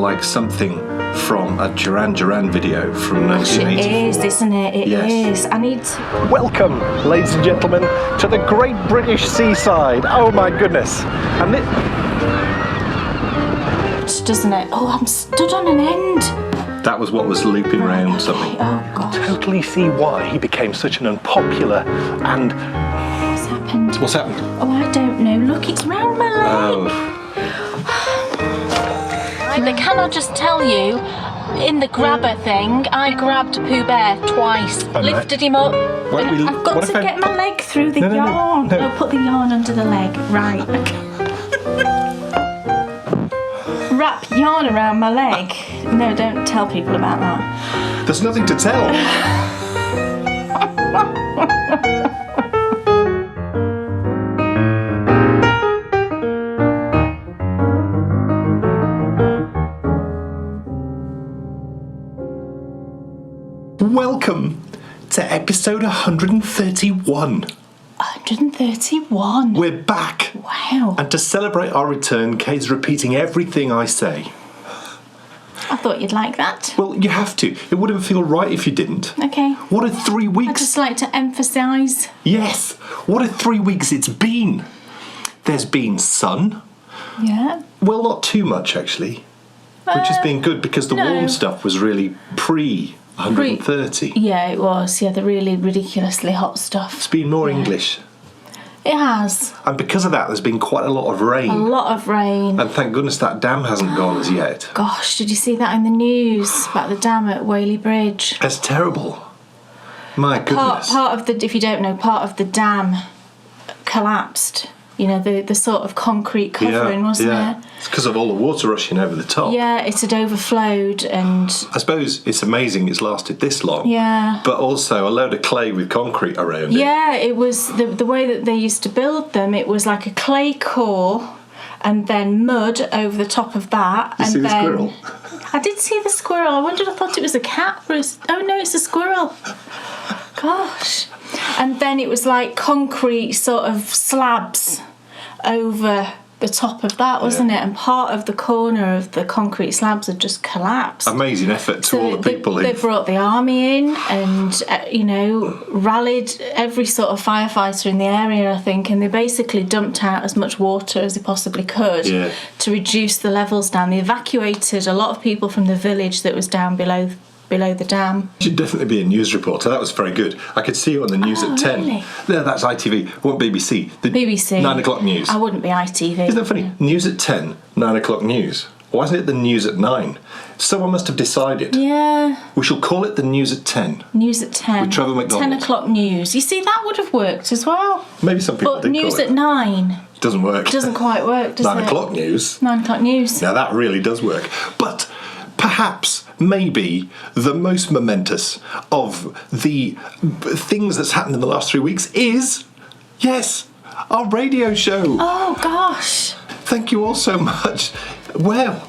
like something from a Duran Duran video from 1984. It is, isn't it? It is. I need to... Welcome, ladies and gentlemen, to the Great British Seaside. Oh my goodness. And it... Doesn't it? Oh, I'm stood on an end. That was what was looping round something. Oh, God. Totally see why he became such an unpopular and... What's happened? What's happened? Oh, I don't know. Look, it's round my leg. Oh. Right, can I just tell you, in the grabber thing, I grabbed Pooh Bear twice, lifted him up. I've got to get my leg through the yarn. No, put the yarn under the leg. Right, okay. Wrap yarn around my leg. No, don't tell people about that. There's nothing to tell. Welcome to episode 131. 131. We're back. Wow. And to celebrate our return, Kate's repeating everything I say. I thought you'd like that. Well, you have to. It wouldn't feel right if you didn't. Okay. What a 3 I weeks. just like to emphasise. Yes. What a 3 weeks it's been. There's been sun. Yeah. Well, not too much, actually. Which has been good because the warm stuff was really pre-130. Yeah, it was. Yeah, the really ridiculously hot stuff. It's been more English. It has. And because of that, there's been quite a lot of rain. A lot of rain. And thank goodness that dam hasn't gone as yet. Gosh, did you see that in the news about the dam at Whaley Bridge? That's terrible. My goodness. Part of the, if you don't know, part of the dam collapsed. You know, the sort of concrete covering, wasn't it? It's because of all the water rushing over the top. Yeah, it had overflowed and... I suppose it's amazing it's lasted this long. Yeah. But also a load of clay with concrete around it. Yeah, it was the way that they used to build them. It was like a clay core and then mud over the top of that. Did you see the squirrel? I did see the squirrel. I thought it was a cat. Oh no, it's a squirrel. Gosh. And then it was like concrete sort of slabs over the top of that, wasn't it? And part of the corner of the concrete slabs had just collapsed. Amazing effort to all the people They brought the army in and, rallied every sort of firefighter in the area, I think, and they basically dumped out as much water as they possibly could to reduce the levels down. They evacuated a lot of people from the village that was down below the dam. You should definitely be a news reporter. That was very good. I could see you on the news at 10. Really? No, that's ITV. What BBC? The BBC. 9 o'clock news. I wouldn't be ITV. Isn't that funny? News at 10, 9 o'clock news. Why isn't it the news at 9? Someone must have decided. Yeah. We shall call it the news at 10. News at 10. With Trevor McDonald. 10 o'clock news. You see, that would have worked as well. Maybe some people But did news call it. at 9. It doesn't work. It doesn't quite work, does it? 9 o'clock news. 9 o'clock news. Now that really does work. But perhaps, maybe, the most momentous of the things that's happened in the last 3 weeks is, yes, our radio show. Oh, gosh. Thank you all so much. Well...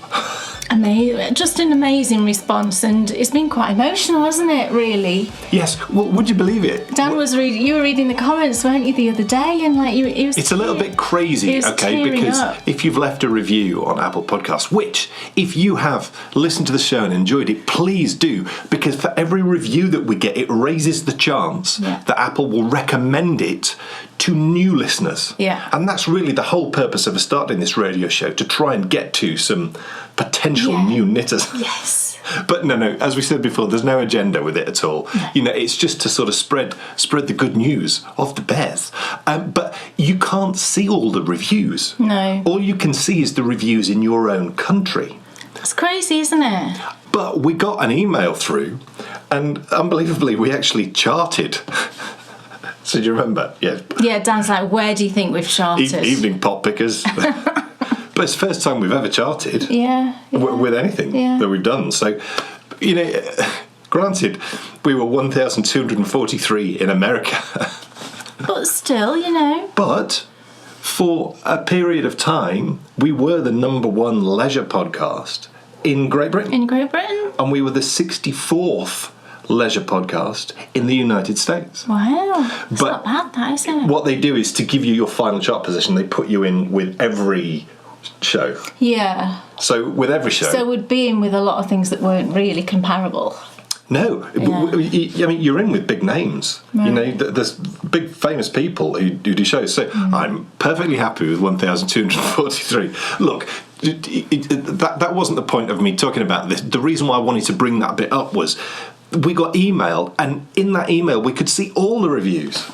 Amazing. Just an amazing response, and it's been quite emotional, hasn't it, really? Yes, well, would you believe it? Dan was reading, you were reading the comments, weren't you, the other day, and it was... It's a little bit crazy, okay, because if you've left a review on Apple Podcasts, which, if you have listened to the show and enjoyed it, please do, because for every review that we get, it raises the chance that Apple will recommend it to new listeners. Yeah. And that's really the whole purpose of us starting this radio show, to try and get to some potential new knitters. Yes. But no, as we said before, there's no agenda with it at all. No. You know, it's just to sort of spread the good news of the bears. But you can't see all the reviews. No. All you can see is the reviews in your own country. That's crazy, isn't it? But we got an email through, and unbelievably, we actually charted. So do you remember? Yeah. Yeah, Dan's like, where do you think we've charted? Evening pop pickers. But it's the first time we've ever charted. Yeah. With anything that we've done. So, granted, we were 1,243 in America. But still, But for a period of time, we were the number one leisure podcast in Great Britain. In Great Britain? And we were the 64th leisure podcast in the United States. Wow. It's not bad, that, is it? What they do is, to give you your final chart position, they put you in with every show. Yeah. So with every show. So we'd be in with a lot of things that weren't really comparable. No, I mean, you're in with big names. Right. You know, there's big famous people who do shows. So I'm perfectly happy with 1,243. Look, that wasn't the point of me talking about this. The reason why I wanted to bring that bit up was we got email, and in that email we could see all the reviews.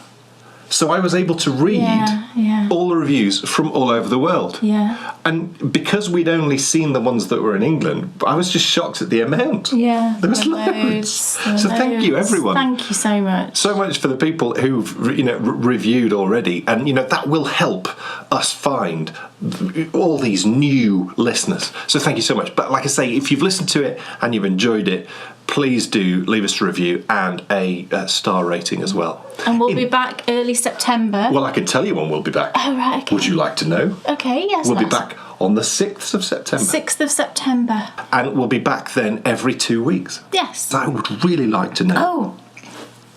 So I was able to read all the reviews from all over the world. Yeah. And because we'd only seen the ones that were in England, I was just shocked at the amount. Yeah. There was loads. So thank you, everyone. Thank you so much. So much for the people who've reviewed already. And, that will help us find all these new listeners. So thank you so much. But like I say, if you've listened to it and you've enjoyed it, please do leave us a review and a star rating as well. And we'll be back early September. Well, I can tell you when we'll be back. Oh, right, okay. Would you like to know? Okay, yes. We'll be back on the 6th of September. 6th of September. And we'll be back then every 2 weeks. Yes. I would really like to know. Oh.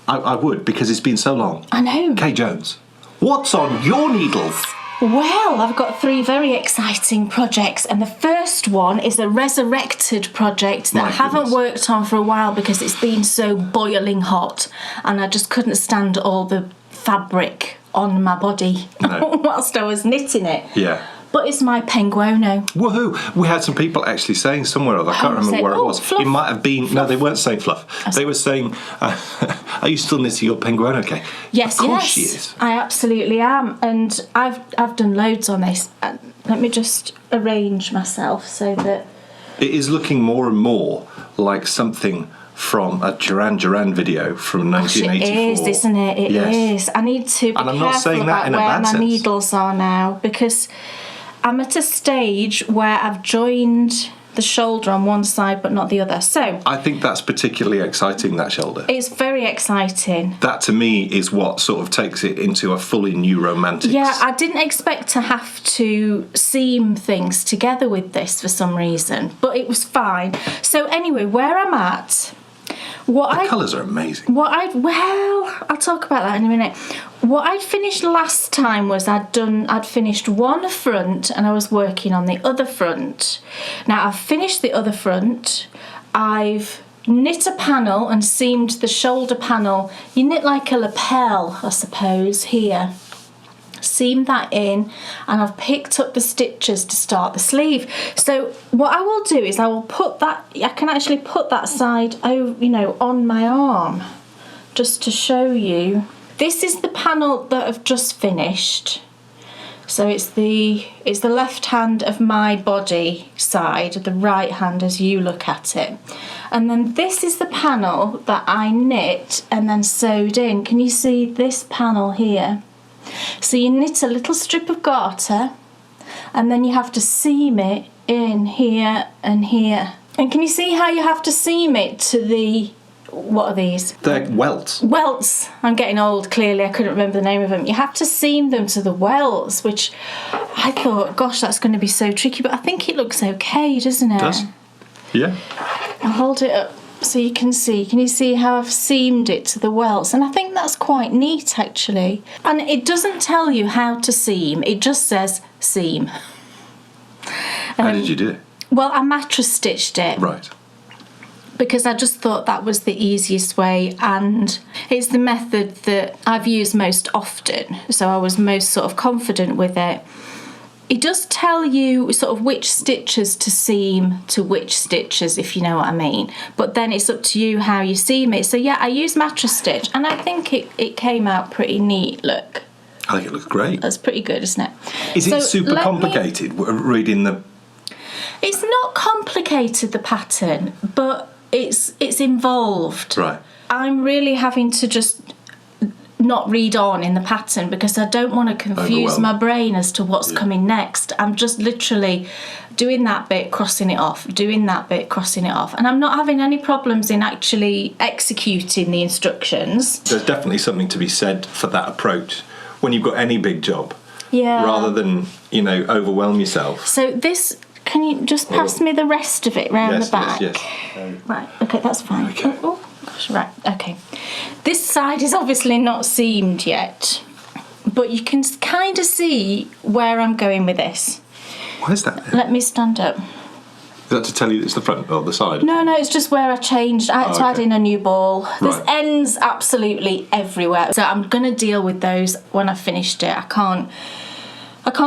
I would, because it's been so long. I know. Kay Jones, what's on your needles? Well, I've got 3 very exciting projects, and the first one is a resurrected project that I haven't worked on for a while because it's been so boiling hot and I just couldn't stand all the fabric on my body whilst I was knitting it. Yeah. But it's my penguono. Woohoo! We had some people actually saying somewhere, I can't remember where it was. Fluff. It might have been... Fluff. No, they weren't saying fluff. They were saying, are you still knitting your penguono, Kay? Yes, of course she is. I absolutely am. And I've done loads on this. Let me just arrange myself so that... It is looking more and more like something from a Duran Duran video from 1984. It is, isn't it? It is. I need to be careful about where my needles are now, because I'm at a stage where I've joined the shoulder on one side but not the other. So I think that's particularly exciting, that shoulder. It's very exciting. That to me is what sort of takes it into a fully new romantics. Yeah, I didn't expect to have to seam things together with this for some reason, but it was fine. So anyway, where I'm at... The colours are amazing. I'll talk about that in a minute. What I'd finished last time was I'd finished one front and I was working on the other front. Now I've finished the other front. I've knit a panel and seamed the shoulder panel. You knit like a lapel, I suppose, here. Seam that in, and I've picked up the stitches to start the sleeve. So what I will do is I will put that, I can actually put that side over, on my arm, just to show you. This is the panel that I've just finished. So it's the left hand of my body side, the right hand as you look at it. And then this is the panel that I knit and then sewed in. Can you see this panel here? So you knit a little strip of garter and then you have to seam it in here and here. And can you see how you have to seam it to the... What are these? They're welts. Welts. I'm getting old, clearly. I couldn't remember the name of them. You have to seam them to the welts, which I thought, gosh, that's going to be so tricky. But I think it looks okay, doesn't it? It does. Yeah. I'll hold it up so you can see. Can you see how I've seamed it to the welts? And I think that's quite neat, actually. And it doesn't tell you how to seam. It just says seam. How did you do it? Well, I mattress stitched it. Right. Because I just thought that was the easiest way, and it's the method that I've used most often, so I was most sort of confident with it. It does tell you sort of which stitches to seam to which stitches, if you know what I mean, but then it's up to you how you seam it. So yeah, I used mattress stitch and I think it came out pretty neat. Look, I think it looks great. That's pretty good, isn't it? Is it super complicated reading the... It's not complicated, the pattern, but it's involved. Right. I'm really having to just not read on in the pattern because I don't want to confuse my brain as to what's coming next. I'm just literally doing that bit, crossing it off, doing that bit, crossing it off. And I'm not having any problems in actually executing the instructions. There's definitely something to be said for that approach when you've got any big job. Yeah. Rather than, overwhelm yourself. So this... Can you just pass me the rest of it round the back? Yes. Right, okay, that's fine. Okay. Oh, gosh, right, okay. This side is obviously not seamed yet, but you can kind of see where I'm going with this. Why is that there? Let me stand up. Is that to tell you it's the front or the side? No, it's just where I changed. I had to add in a new ball. There's Right. ends absolutely everywhere. So I'm going to deal with those when I've finished it. I can't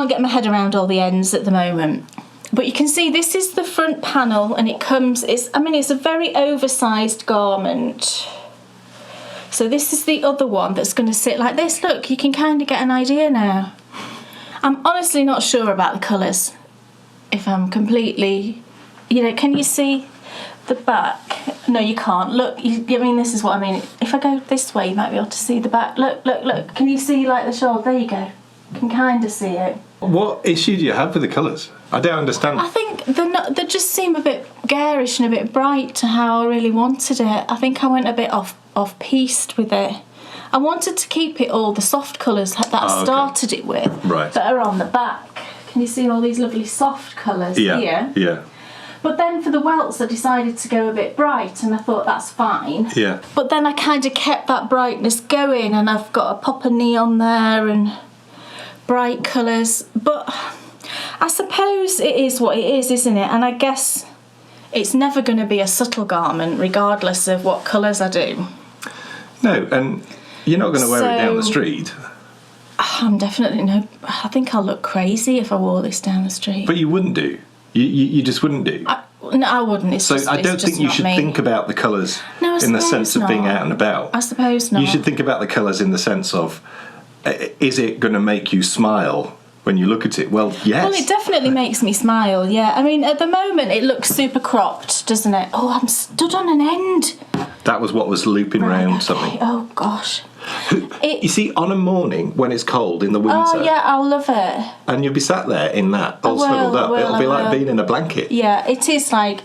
get my head around all the ends at the moment. But you can see this is the front panel, and it's a very oversized garment. So this is the other one that's going to sit like this. Look, you can kind of get an idea now. I'm honestly not sure about the colours. If I'm completely... can you see the back? No, you can't. Look, this is what I mean. If I go this way, you might be able to see the back. Look. Can you see, like, the shoulder? There you go. You can kind of see it. What issue do you have with the colours? I don't understand. I think they just seem a bit garish and a bit bright to how I really wanted it. I think I went a bit off-piste with it. I wanted to keep it all the soft colours that I started it with, right, that are on the back. Can you see all these lovely soft colours here? Yeah. But then for the welts, I decided to go a bit bright, and I thought that's fine. Yeah. But then I kind of kept that brightness going, and I've got a pop of neon there and bright colours. But I suppose it is what it is, isn't it? And I guess it's never going to be a subtle garment, regardless of what colours I do. No, and you're not going to wear it down the street. I'm definitely no. I think I'll look crazy if I wore this down the street. But you wouldn't do. You just wouldn't do. No, I wouldn't. I don't think you should think about the colours in the sense of being out and about. I suppose not. You should think about the colours in the sense of, is it going to make you smile when you look at it? Well, yes. Well, it definitely makes me smile, yeah. I mean, at the moment, it looks super cropped, doesn't it? Oh, I'm stood on an end. That was what was looping round something. Oh, gosh. You see, on a morning when it's cold in the winter... Oh, yeah, I'll love it. And you'll be sat there in that, all snuggled up. It'll be like being in a blanket. Yeah, it is like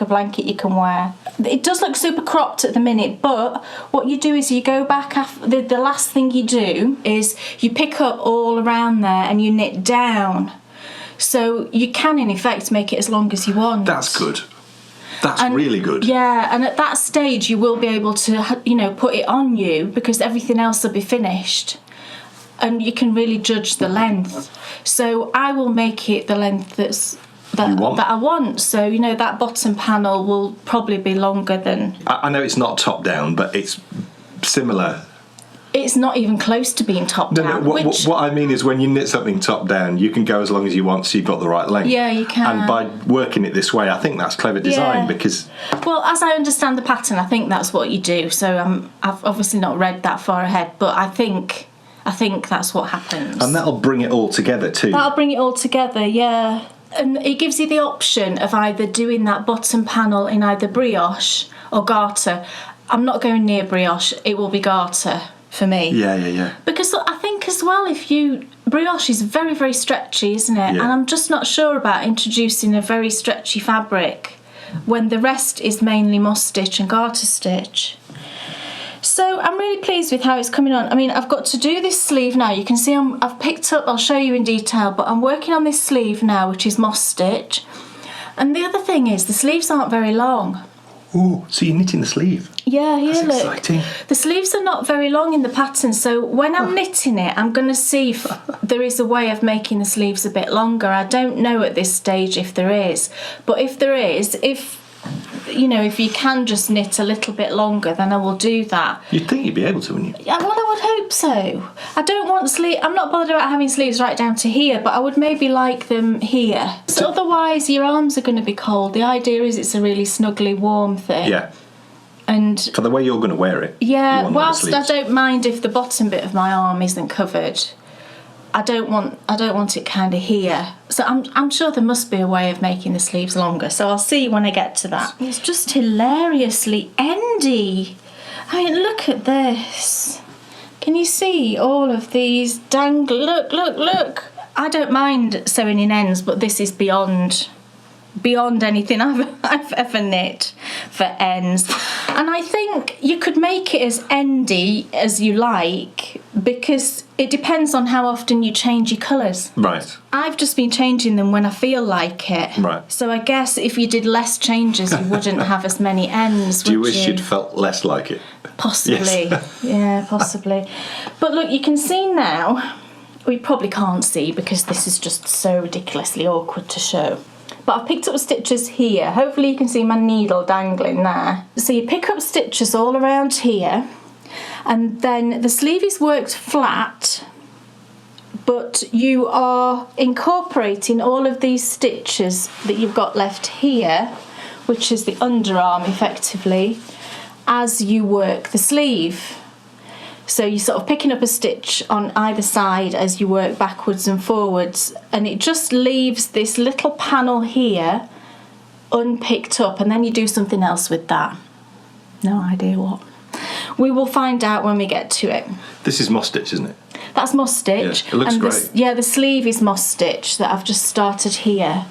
a blanket you can wear. It does look super cropped at the minute, but what you do is you go back after... The last thing you do is you pick up all around there and you knit down. So you can, in effect, make it as long as you want. That's good. That's really good. Yeah, and at that stage you will be able to, put it on you because everything else will be finished. And you can really judge the length. So I will make it the length that I want. So, that bottom panel will probably be longer than... I know it's not top down, but it's similar. It's not even close to being top down. What I mean is when you knit something top down, you can go as long as you want so you've got the right length. Yeah, you can. And by working it this way, I think that's clever design because... Well, as I understand the pattern, I think that's what you do. So I've obviously not read that far ahead, but I think that's what happens. And that'll bring it all together too. That'll bring it all together, yeah. And it gives you the option of either doing that bottom panel in either brioche or garter. I'm not going near brioche, it will be garter for me. Yeah. Because I think as well, brioche is very, very stretchy, isn't it? Yeah. And I'm just not sure about introducing a very stretchy fabric when the rest is mainly moss stitch and garter stitch. So I'm really pleased with how it's coming on. I mean, I've got to do this sleeve now. You can see I've picked up, I'll show you in detail, but I'm working on this sleeve now, which is moss stitch. And the other thing is, the sleeves aren't very long. Ooh, so you're knitting the sleeve? Yeah, here, That's look. exciting. The sleeves are not very long in the pattern, so when I'm knitting it, I'm going to see if there is a way of making the sleeves a bit longer. I don't know at this stage if there is, but if there is, if you can just knit a little bit longer, then I will do that. You'd think you'd be able to, wouldn't you? Yeah, well, I would hope so. I don't want I'm not bothered about having sleeves right down to here, but I would maybe like them here. So otherwise, your arms are going to be cold. The idea is it's a really snuggly, warm thing. Yeah. And for the way you're going to wear it. Yeah, whilst I don't mind if the bottom bit of my arm isn't covered, I don't want it kind of here. So I'm sure there must be a way of making the sleeves longer. So I'll see when I get to that. It's just hilariously endy. I mean, look at this. Can you see all of these look. I don't mind sewing in ends, but this is beyond anything I've ever knit for ends. And I think you could make it as endy as you like because it depends on how often you change your colours. Right. I've just been changing them when I feel like it. Right. So I guess if you did less changes, you wouldn't have as many ends, Do you wish you'd felt less like it? Possibly. Yes. Yeah, possibly. But look, you can see now we probably can't see because this is just so ridiculously awkward to show. But I've picked up stitches here. Hopefully you can see my needle dangling there. So you pick up stitches all around here, and then the sleeve is worked flat, but you are incorporating all of these stitches that you've got left here, which is the underarm effectively, as you work the sleeve. So you're sort of picking up a stitch on either side as you work backwards and forwards, and it just leaves this little panel here unpicked up, and then you do something else with that. No idea what. We will find out when we get to it. This is moss stitch, isn't it? That's moss stitch. Yeah, it looks great. The sleeve is moss stitch that I've just started here.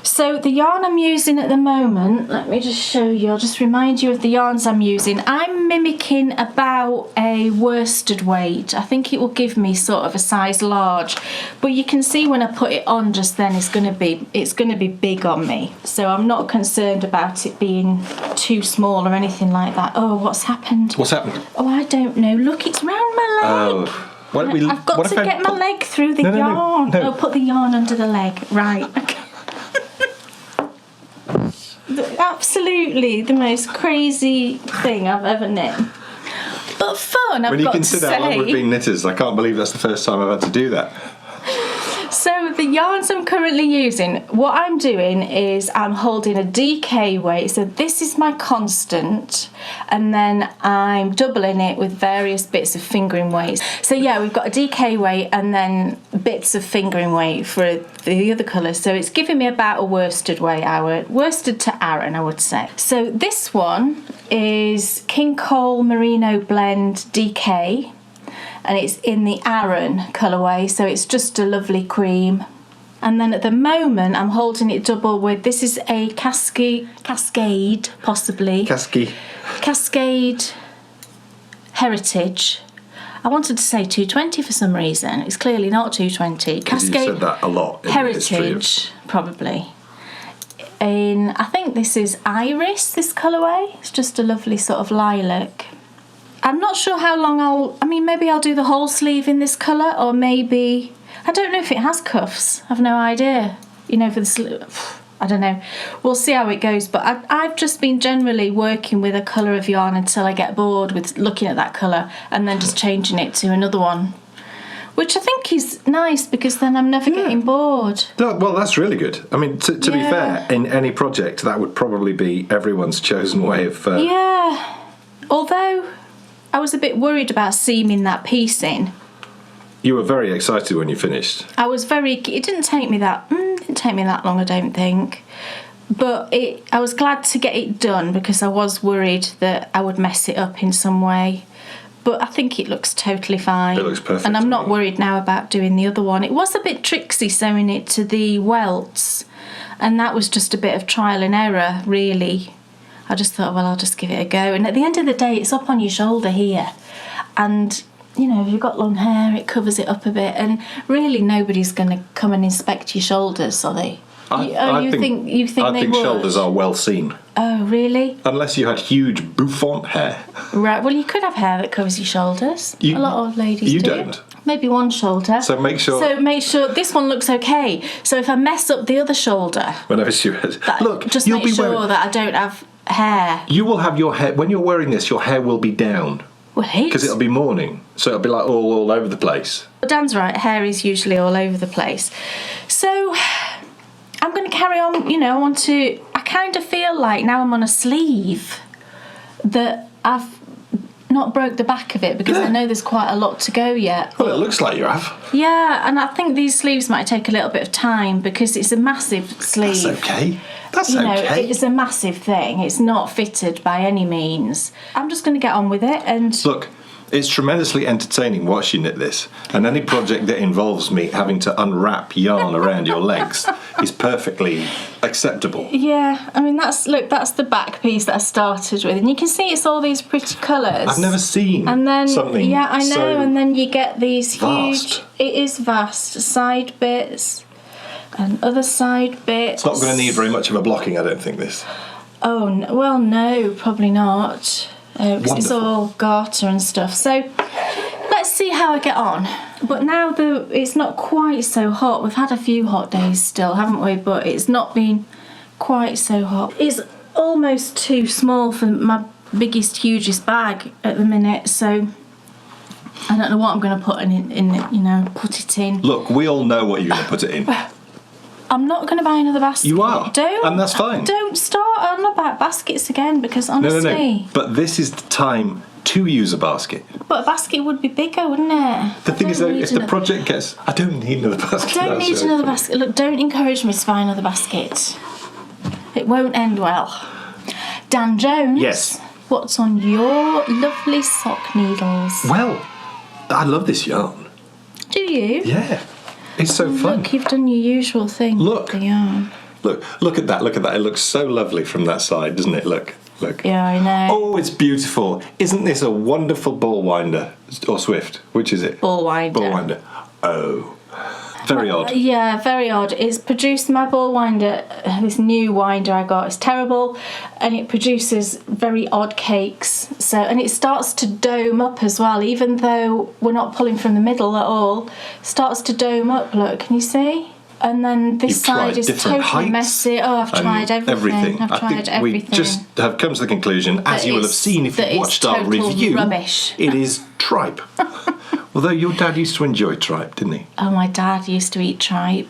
So the yarn I'm using at the moment, let me just show you, I'll just remind you of the yarns I'm using. I'm mimicking about a worsted weight. I think it will give me sort of a size large, but you can see when I put it on just then it's going to be big on me. So I'm not concerned about it being too small or anything like that. Oh, what's happened? What's happened? Oh, I don't know. Look, it's round my leg. Oh. I've got to get my leg through the yarn. No. Oh, put the yarn under the leg. Right. Okay. Absolutely the most crazy thing I've ever knit. But fun, I've got to say. When you consider how long we've been knitters, I can't believe that's the first time I've had to do that. So the yarns I'm currently using, what I'm doing is I'm holding a DK weight. So this is my constant, and then I'm doubling it with various bits of fingering weights. So yeah, we've got a DK weight and then bits of fingering weight for the other colours. So it's giving me about a worsted weight, worsted to Aran, I would say. So this one is King Cole Merino Blend DK. And it's in the Aran colourway, so it's just a lovely cream. And then at the moment I'm holding it double with, this is a Cascade possibly. Cascade Heritage. I wanted to say 220 for some reason. It's clearly not 220. Cascade you said that a lot in Heritage, probably. I think this is Iris, this colourway. It's just a lovely sort of lilac. I'm not sure how long maybe I'll do the whole sleeve in this colour, or maybe, I don't know if it has cuffs. I've no idea. For the sleeve, I don't know. We'll see how it goes, but I've just been generally working with a colour of yarn until I get bored with looking at that colour and then just changing it to another one, which I think is nice because then I'm never getting bored. No, well, that's really good. I mean, to be fair, in any project, that would probably be everyone's chosen way of... Yeah, although... I was a bit worried about seaming that piece in. You were very excited when you finished. It didn't take me that long, I don't think. But I was glad to get it done because I was worried that I would mess it up in some way. But I think it looks totally fine. It looks perfect. And I'm not worried now about doing the other one. It was a bit tricksy sewing it to the welts, and that was just a bit of trial and error, really. I just thought, well, I'll just give it a go. And at the end of the day, it's up on your shoulder here. And, if you've got long hair, it covers it up a bit. And really, nobody's going to come and inspect your shoulders, are they? I think shoulders are well seen. Oh, really? Unless you had huge bouffant hair. Right, well, you could have hair that covers your shoulders. A lot of ladies do. You don't. Maybe one shoulder. So make sure this one looks okay. So if I mess up the other shoulder... Whenever she has... Look, just make sure that I don't have... hair. You will have your hair, when you're wearing this, your hair will be down. Will it? Because it'll be morning, so it'll be like all over the place. But Dan's right, hair is usually all over the place. So I'm going to carry on, I kind of feel like now I'm on a sleeve that I've not broke the back of it because I know there's quite a lot to go yet. Well, it looks like you have. Yeah, and I think these sleeves might take a little bit of time because it's a massive sleeve. That's okay. It's a massive thing. It's not fitted by any means. I'm just going to get on with it and... Look, it's tremendously entertaining watching you knit this, and any project that involves me having to unwrap yarn around your legs is perfectly acceptable. Yeah, I mean, that's the back piece that I started with, and you can see it's all these pretty colours. I've never seen something yeah, I know, so and then you get these vast. Huge... It is vast. Side bits... and other side bits. It's not going to need very much of a blocking, I don't think, this. Oh, well, no, probably not. Because it's all garter and stuff. So let's see how I get on. But now it's not quite so hot. We've had a few hot days still, haven't we? But it's not been quite so hot. It's almost too small for my biggest, hugest bag at the minute, so I don't know what I'm going to put in it, put it in. Look, we all know what you're going to put it in. I'm not going to buy another basket. You are? Don't. And that's fine. Don't start on about baskets again, because honestly... No. But this is the time to use a basket. But a basket would be bigger, wouldn't it? The thing is, though, if the project gets... I don't need another basket. I don't need another basket. Look, don't encourage me to buy another basket. It won't end well. Dan Jones? Yes? What's on your lovely sock needles? Well, I love this yarn. Do you? Yeah. It's so fun. Look, you've done your usual thing. Look. With the yarn. Look at that. Look at that. It looks so lovely from that side, doesn't it? Look. Yeah, I know. Oh, it's beautiful. Isn't this a wonderful ball winder? Or Swift? Which is it? Ball winder. Ball winder. Oh. Very odd. Yeah, very odd. It's produced my ball winder, this new winder I got. It's terrible, and it produces very odd cakes. And it starts to dome up as well, even though we're not pulling from the middle at all. It starts to dome up. Look, can you see? And then this side is totally messy. Oh, I've tried everything. I've tried everything. We just have come to the conclusion, as you will have seen if you've watched our review, rubbish. It is tripe. Although your dad used to enjoy tripe, didn't he? Oh, my dad used to eat tripe.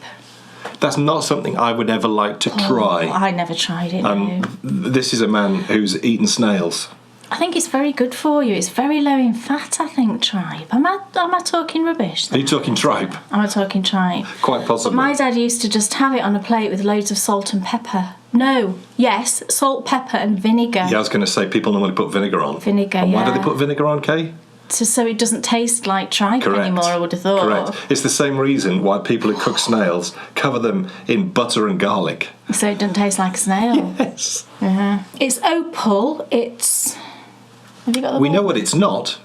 That's not something I would ever like to try. I never tried it, no. This is a man who's eaten snails. I think it's very good for you. It's very low in fat, I think, tripe. Am I talking rubbish? Are you talking tripe? Am I talking tripe? Quite possibly. But my dad used to just have it on a plate with loads of salt and pepper. No, yes, salt, pepper and vinegar. Yeah, I was going to say people normally put vinegar on. Vinegar, and why do they put vinegar on, Kay? So it doesn't taste like tripe anymore, I would have thought. Correct. It's the same reason why people who cook snails cover them in butter and garlic. So it doesn't taste like a snail? Yes. Uh-huh. It's opal. It's... Have you got the We know what it's not.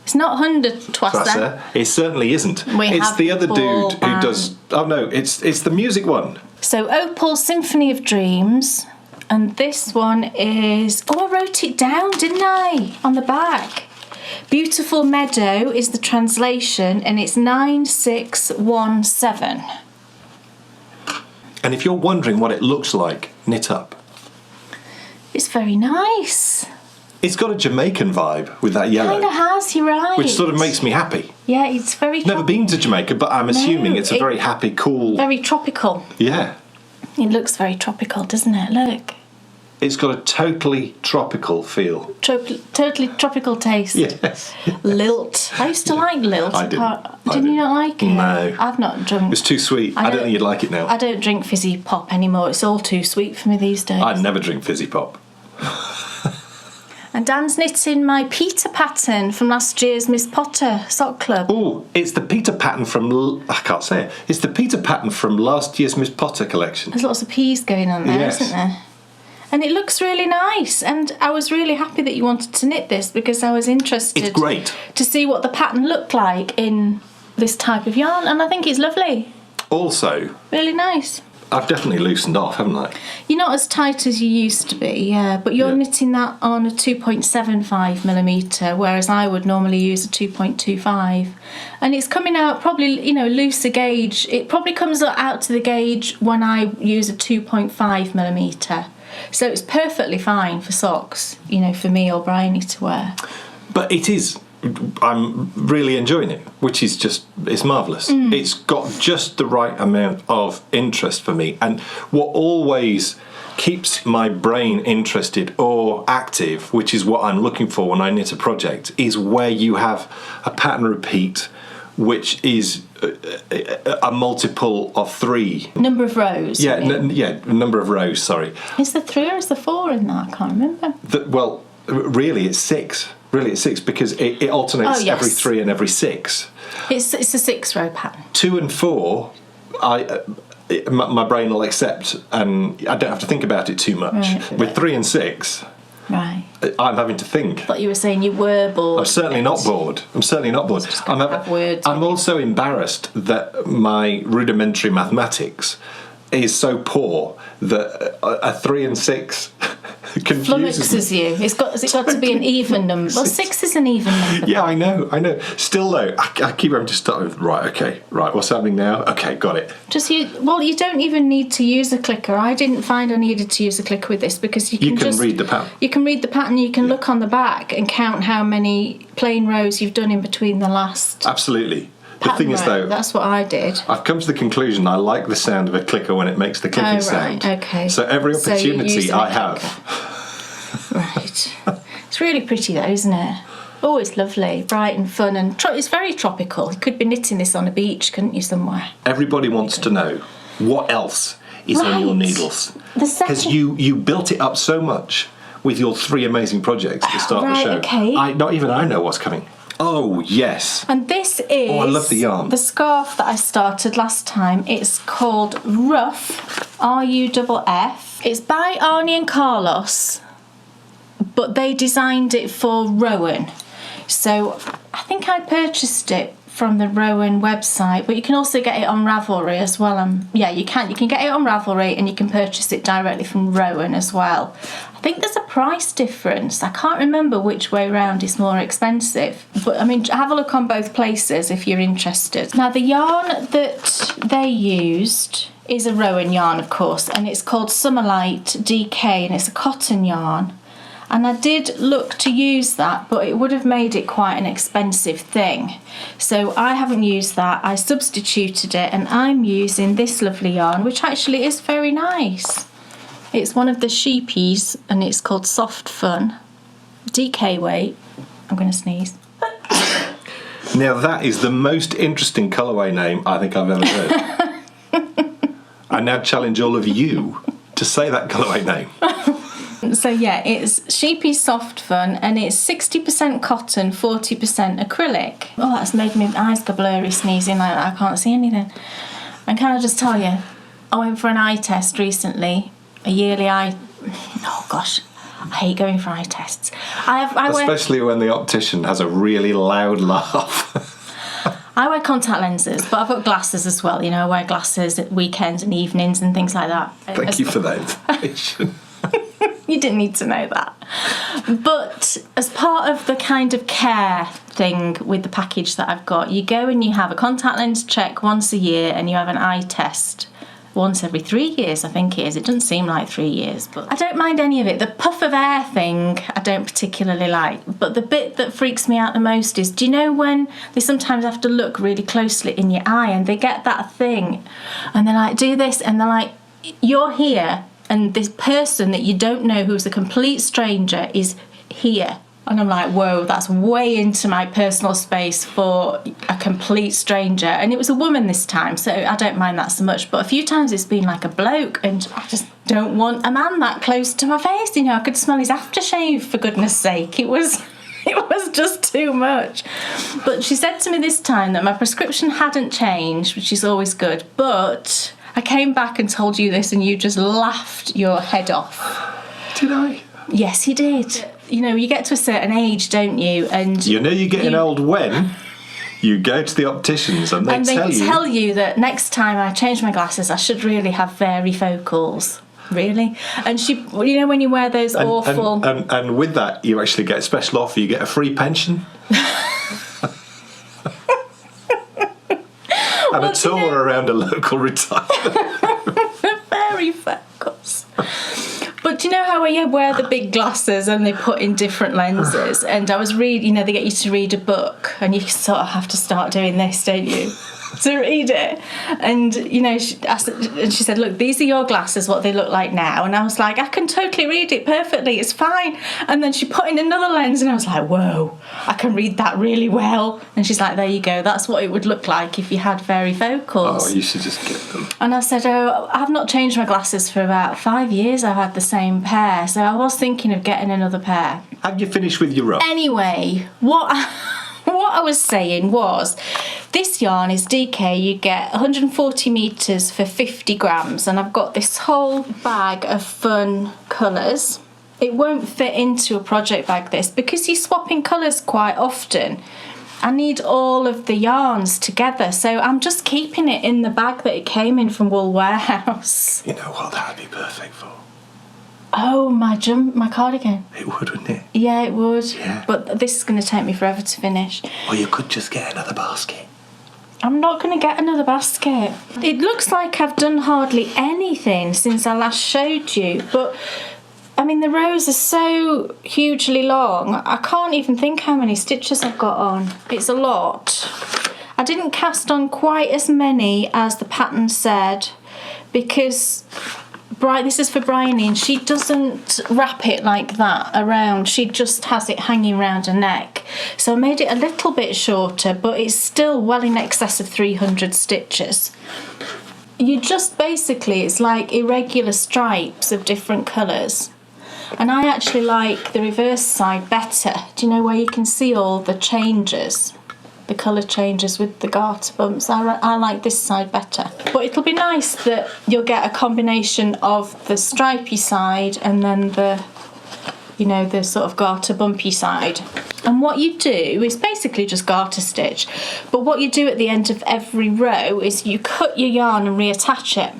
It's not Hundetwasser. It certainly isn't. It's the other dude who does... Oh, no, it's the music one. So Opal Symphony of Dreams. And this one is... Oh, I wrote it down, didn't I? On the back. Beautiful Meadow is the translation, and it's 9617. And if you're wondering what it looks like, knit up. It's very nice. It's got a Jamaican vibe with that yellow. It kind of has, you're right. Which sort of makes me happy. Yeah, it's very... Never been to Jamaica, but I'm assuming it's a very happy, cool... Very tropical. Yeah. It looks very tropical, doesn't it? Look. It's got a totally tropical feel. Totally tropical taste. Yes. Lilt. I used to like lilt. I didn't. Didn't you not like it? No. I've not drunk. It's too sweet. I don't think you'd like it now. I don't drink fizzy pop anymore. It's all too sweet for me these days. I never drink fizzy pop. And Dan's knitting my Peter pattern from last year's Miss Potter sock club. Oh, it's the Peter pattern from... I can't say it. It's the Peter pattern from last year's Miss Potter collection. There's lots of P's going on there, yes. Isn't there? And it looks really nice, and I was really happy that you wanted to knit this because I was interested it's great. To see what the pattern looked like in this type of yarn, and I think it's lovely. Also... Really nice. I've definitely loosened off, haven't I? You're not as tight as you used to be, yeah, but you're knitting that on a 2.75mm, whereas I would normally use a 2.25. And it's coming out probably, looser gauge. It probably comes out to the gauge when I use a 2.5mm. So it's perfectly fine for socks, for me or Bryony to wear. But it is... I'm really enjoying it, which is it's marvellous. It's got just the right amount of interest for me. And what always keeps my brain interested or active, which is what I'm looking for when I knit a project, is where you have a pattern repeat, which is a multiple of 3. Number of rows. Number of rows, sorry. Is there 3 or is there 4 in that? I can't remember. Really it's 6. Really it's 6 because it alternates every 3 and every 6. It's a 6-row pattern. 2 and 4, my brain will accept, and I don't have to think about it too much. Right. With 3 and 6... Right. I'm having to think. I thought you were saying you were bored. I'm certainly not bored. I'm also embarrassed that my rudimentary mathematics is so poor that a 3 and 6 flummoxes you. Has it got to be an even number? Well, 6 is an even number. Yeah, I know. Still though, I keep having to start with, right, what's happening now? Okay, got it. You don't even need to use a clicker. I didn't find I needed to use a clicker with this because you can read the pattern. You can read the pattern, you can look on the back and count how many plain rows you've done in between the last. Absolutely. The thing is, though, that's what I did. I've come to the conclusion I like the sound of a clicker when it makes the clicking sound. Okay. So every opportunity I have. Right. It's really pretty, though, isn't it? Oh, it's lovely, bright and fun, and it's very tropical. You could be knitting this on a beach, couldn't you, somewhere? Everybody wants to know what else is on your needles. Because you built it up so much with your 3 amazing projects at the start of the show. Okay. Not even I know what's coming. Oh, yes. And this is... I love the yarn. The scarf that I started last time. It's called Ruff, R-U-F-F. It's by Arnie and Carlos, but they designed it for Rowan. So I think I purchased it from the Rowan website, but you can also get it on Ravelry as well. You can get it on Ravelry and you can purchase it directly from Rowan as well. I think there's a price difference. I can't remember which way round is more expensive, but I mean, have a look on both places if you're interested. Now, the yarn that they used is a Rowan yarn, of course, and it's called Summerlight DK, and it's a cotton yarn. And I did look to use that, but it would have made it quite an expensive thing. So I haven't used that. I substituted it, and I'm using this lovely yarn, which actually is very nice. It's one of the sheepies, and it's called Soft Fun. DK weight. I'm going to sneeze. Now that is the most interesting colourway name I think I've ever heard. I now challenge all of you to say that colourway name. So yeah, it's Sheepy Soft Fun, and it's 60% cotton, 40% acrylic. Oh, that's made my eyes go blurry sneezing like that. I can't see anything. And can I just tell you, I went for an eye test recently, a yearly eye... Oh gosh, I hate going for eye tests. Especially when the optician has a really loud laugh. I wear contact lenses, but I've got glasses as well. You know, I wear glasses at weekends and evenings and things like that. Thank you for that information. You didn't need to know that. But as part of the kind of care thing with the package that I've got, you go and you have a contact lens check once a year, and you have an eye test once every 3 years, I think it is. It doesn't seem like 3 years, but I don't mind any of it. The puff of air thing I don't particularly like, but the bit that freaks me out the most is, do you know when they sometimes have to look really closely in your eye and they get that thing and they're like, do this, and they're like, you're here, and this person that you don't know, who's a complete stranger, is here. And I'm like, whoa, that's way into my personal space for a complete stranger. And it was a woman this time, so I don't mind that so much. But a few times it's been like a bloke, and I just don't want a man that close to my face. You know, I could smell his aftershave, for goodness sake. It was just too much. But she said to me this time that my prescription hadn't changed, which is always good. But I came back and told you this, and you just laughed your head off. Did I? Yes, you did. You know, you get to a certain age, don't you? And you know you're getting old when you go to the opticians and they tell you that next time I change my glasses, I should really have varifocals. Really? And she, you know, when you wear those awful... And with that, you actually get a special offer. You get a free pension. And a tour around a local retirement. Varifocals. But do you know how you wear the big glasses and they put in different lenses? And I was reading, you know, they get you to read a book, and you sort of have to start doing this, don't you, to read it? And, you know, she said, look, these are your glasses, what they look like now. And I was like, I can totally read it perfectly, it's fine. And then she put in another lens, and I was like, whoa, I can read that really well. And she's like, there you go, that's what it would look like if you had varifocals. Oh, you should just get them. And I said, oh, I've not changed my glasses for about 5 years. I've had the same pair, so I was thinking of getting another pair. Have you finished with your rough? Anyway, what I was saying was, this yarn is DK. You get 140 metres for 50 grams, and I've got this whole bag of fun colours. It won't fit into a project bag, this, because you're swapping colours quite often. I need all of the yarns together, so I'm just keeping it in the bag that it came in from Wool Warehouse. You know what that would be perfect for? Oh, my cardigan. It would, wouldn't it? Yeah, it would. Yeah. But this is going to take me forever to finish. Or you could just get another basket. I'm not going to get another basket. It looks like I've done hardly anything since I last showed you, but I mean the rows are so hugely long, I can't even think how many stitches I've got on. It's a lot. I didn't cast on quite as many as the pattern said because this is for Bryony and she doesn't wrap it like that around, she just has it hanging around her neck. So I made it a little bit shorter, but it's still well in excess of 300 stitches. You just basically, it's like irregular stripes of different colours. And I actually like the reverse side better. Do you know where you can see all the changes? The colour changes with the garter bumps. I like this side better. But it'll be nice that you'll get a combination of the stripy side and then the sort of garter bumpy side. And what you do is basically just garter stitch. But what you do at the end of every row is you cut your yarn and reattach it.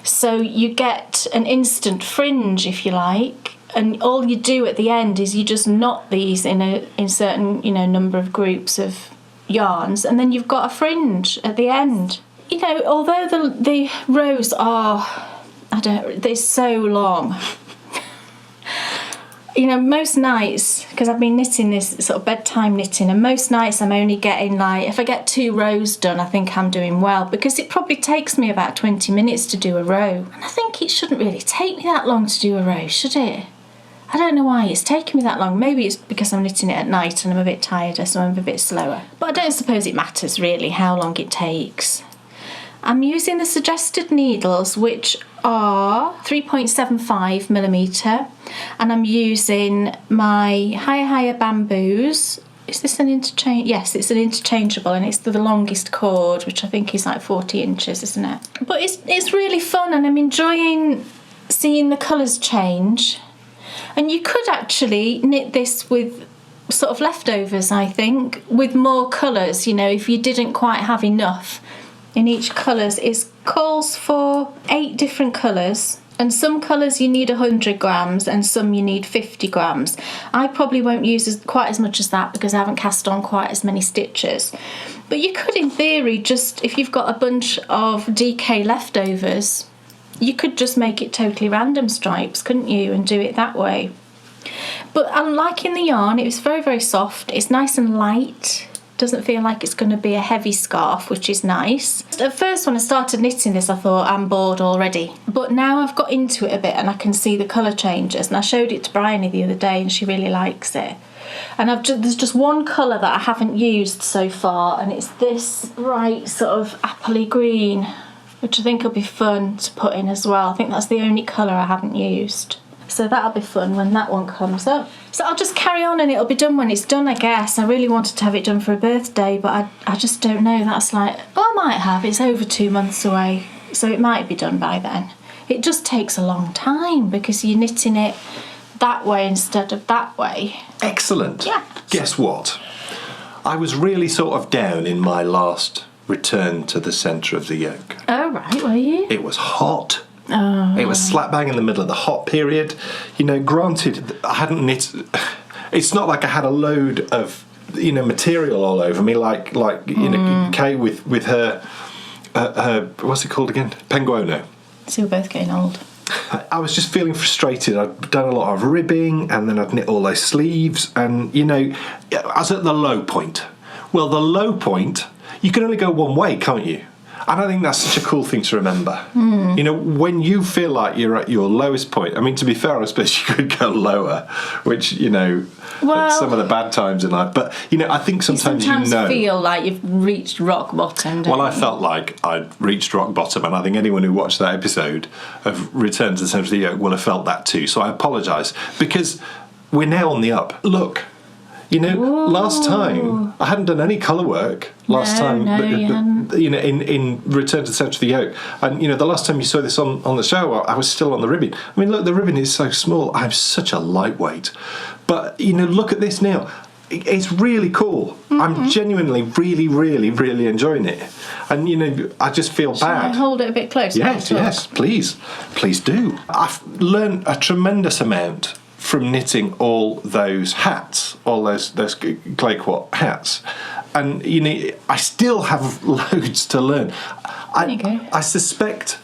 So you get an instant fringe, if you like. And all you do at the end is you just knot these in certain number of groups of yarns, and then you've got a fringe at the end. Although the rows are, they're so long. Most nights, because I've been knitting this sort of bedtime knitting, and most nights I'm only getting if I get 2 rows done, I think I'm doing well, because it probably takes me about 20 minutes to do a row. And I think it shouldn't really take me that long to do a row, should it? I don't know why it's taking me that long. Maybe it's because I'm knitting it at night and I'm a bit tireder, so I'm a bit slower. But I don't suppose it matters really how long it takes. I'm using the suggested needles, which are 3.75mm, and I'm using my higher bamboos. Is this an interchange? Yes, it's an interchangeable, and it's the longest cord, which I think is 40 inches, isn't it? But it's really fun, and I'm enjoying seeing the colours change. And you could actually knit this with sort of leftovers, I think, with more colours, if you didn't quite have enough in each colours. It calls for 8 different colours, and some colours you need 100 grams and some you need 50 grams. I probably won't use quite as much as that because I haven't cast on quite as many stitches. But you could, in theory, just, if you've got a bunch of DK leftovers, you could just make it totally random stripes, couldn't you, and do it that way. But I'm liking the yarn. It was very, very soft. It's nice and light. Doesn't feel like it's going to be a heavy scarf, which is nice. At first, when I started knitting this, I thought, I'm bored already. But now I've got into it a bit and I can see the colour changes. And I showed it to Bryony the other day and she really likes it. And there's just one colour that I haven't used so far, and it's this sort of appley green, which I think will be fun to put in as well. I think that's the only colour I haven't used. So that'll be fun when that one comes up. So I'll just carry on and it'll be done when it's done, I guess. I really wanted to have it done for a birthday, but I just don't know. That's I might have. It's over 2 months away, so it might be done by then. It just takes a long time because you're knitting it that way instead of that way. Excellent. Yeah. Guess what? I was really sort of down in my last return to the centre of the yoke. Oh, right, were you? It was hot. Oh. It was slap bang in the middle of the hot period. Granted, I hadn't knit. It's not like I had a load of material all over me like Kay with her what's it called again? Penguono. So we're both getting old. I was just feeling frustrated. I'd done a lot of ribbing and then I'd knit all those sleeves, and I was at the low point. Well, the low point, you can only go one way, can't you? And I think that's such a cool thing to remember. When you feel like you're at your lowest point, I mean, to be fair, I suppose you could go lower, which, some of the bad times in life. But, I think sometimes feel like you've reached rock bottom. Well, I felt like I'd reached rock bottom, and I think anyone who watched that episode of Return to the Centre of the Yoke will have felt that too. So I apologise, because we're now on the up. Look. Last time I hadn't done any colour work. You hadn't. In Return to the Centre of the Yoke, and the last time you saw this on the show, I was still on the ribbon. I mean, look, the ribbon is so small. I'm such a lightweight, but look at this now. it's really cool. I'm genuinely really enjoying it. And, you know, I just feel bad. Shall I hold it a bit closer? Yes, please do. I've learned a tremendous amount from knitting all those hats, all those clay quat hats. And, you know, I still have loads to learn. I suspect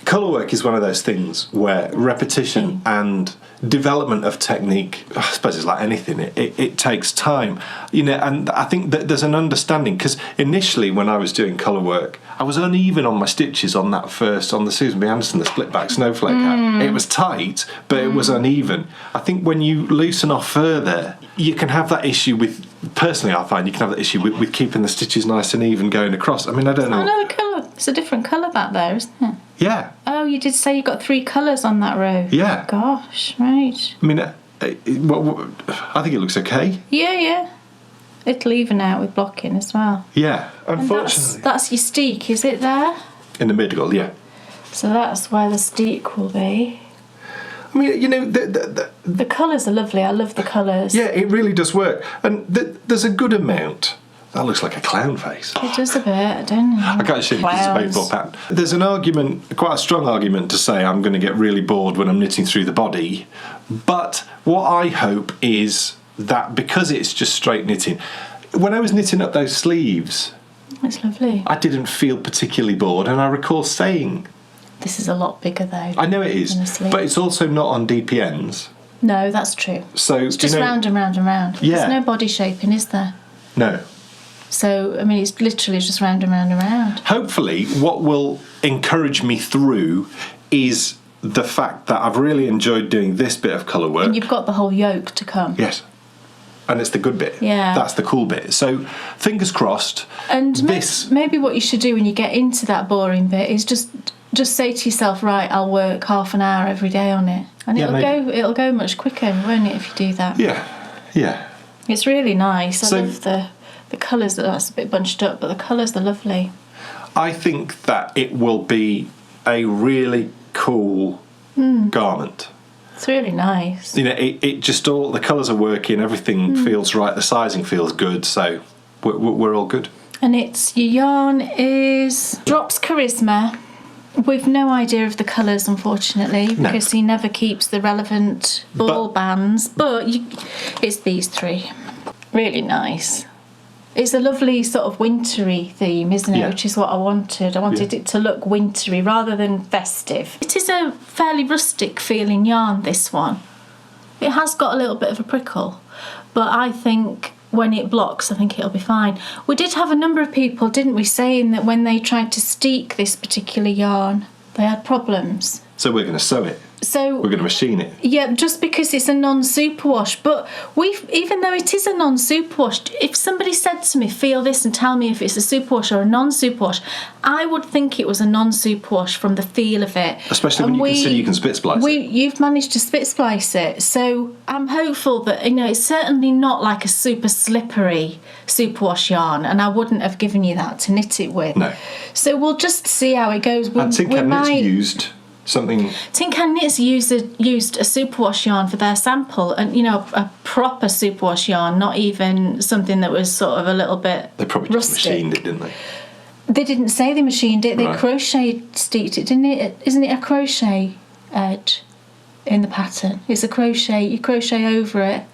colourwork is one of those things where repetition and development of technique, I suppose it's like anything, it takes time, you know. And I think that there's an understanding, because initially when I was doing colourwork, I was uneven on my stitches on the Susan B. Anderson, the split back snowflake hat. It was tight, but it was uneven. I think when you loosen off further, you can have that issue with, personally I find you can have that issue with keeping the stitches nice and even going across. I mean, I don't know. Oh no, the colour, it's a different colour back there, isn't it? Yeah. Oh, you did say you got 3 colours on that row. Yeah. Gosh, right. I mean, I think it looks okay. Yeah. It'll even out with blocking as well. Yeah, unfortunately. And that's your steek, is it there? In the middle, yeah. So that's where the steek will be. I mean, you know, the colours are lovely. I love the colours. Yeah, it really does work. And there's a good amount. That looks like a clown face. It does a bit, I don't know. I can't see it because it's a baseball pattern. There's an argument, quite a strong argument, to say I'm going to get really bored when I'm knitting through the body. But what I hope is that because it's just straight knitting, when I was knitting up those sleeves, it's lovely. I didn't feel particularly bored, and I recall saying, this is a lot bigger though. I know it is, but it's also not on DPNs. No, that's true. So it's just round and round and round. Yeah. There's no body shaping, is there? No. So, I mean, it's literally just round and round and round. Hopefully, what will encourage me through is the fact that I've really enjoyed doing this bit of colour work. And you've got the whole yoke to come. Yes. And it's the good bit. Yeah. That's the cool bit. So, fingers crossed. And maybe what you should do when you get into that boring bit is just say to yourself, right, I'll work half an hour every day on it. And it'll go much quicker, won't it, if you do that? Yeah. It's really nice. I love the colours. That's a bit bunched up, but the colours are lovely. I think that it will be a really cool garment. It's really nice. You know, it just all, the colours are working, everything feels right, the sizing feels good, so we're all good. And your yarn is Drops Charisma. We've no idea of the colours, unfortunately, because he never keeps the relevant ball bands, but it's these 3. Really nice. It's a lovely sort of wintry theme, isn't it? Yeah. Which is what I wanted. I wanted it to look wintry rather than festive. It is a fairly rustic feeling yarn, this one. It has got a little bit of a prickle, but I think when it blocks, I think it'll be fine. We did have a number of people, didn't we, saying that when they tried to steek this particular yarn, they had problems. So we're going to sew it. So we're going to machine it. Yeah, just because it's a non-superwash. But even though it is a non-superwash, if somebody said to me, feel this and tell me if it's a superwash or a non-superwash, I would think it was a non-superwash from the feel of it. Especially when you consider you can spit splice it. You've managed to spit splice it. So I'm hopeful that, you know, it's certainly not like a super slippery superwash yarn, and I wouldn't have given you that to knit it with. No. So we'll just see how it goes. And Tin Can Knits used something. Tin Can Knits used a superwash yarn for their sample, and you know, a proper superwash yarn, not even something that was sort of a little bit. They probably just machined it, didn't they? They didn't say they machined it. They crocheted steeked it, didn't it? Isn't it a crochet edge in the pattern? It's a crochet. You crochet over it.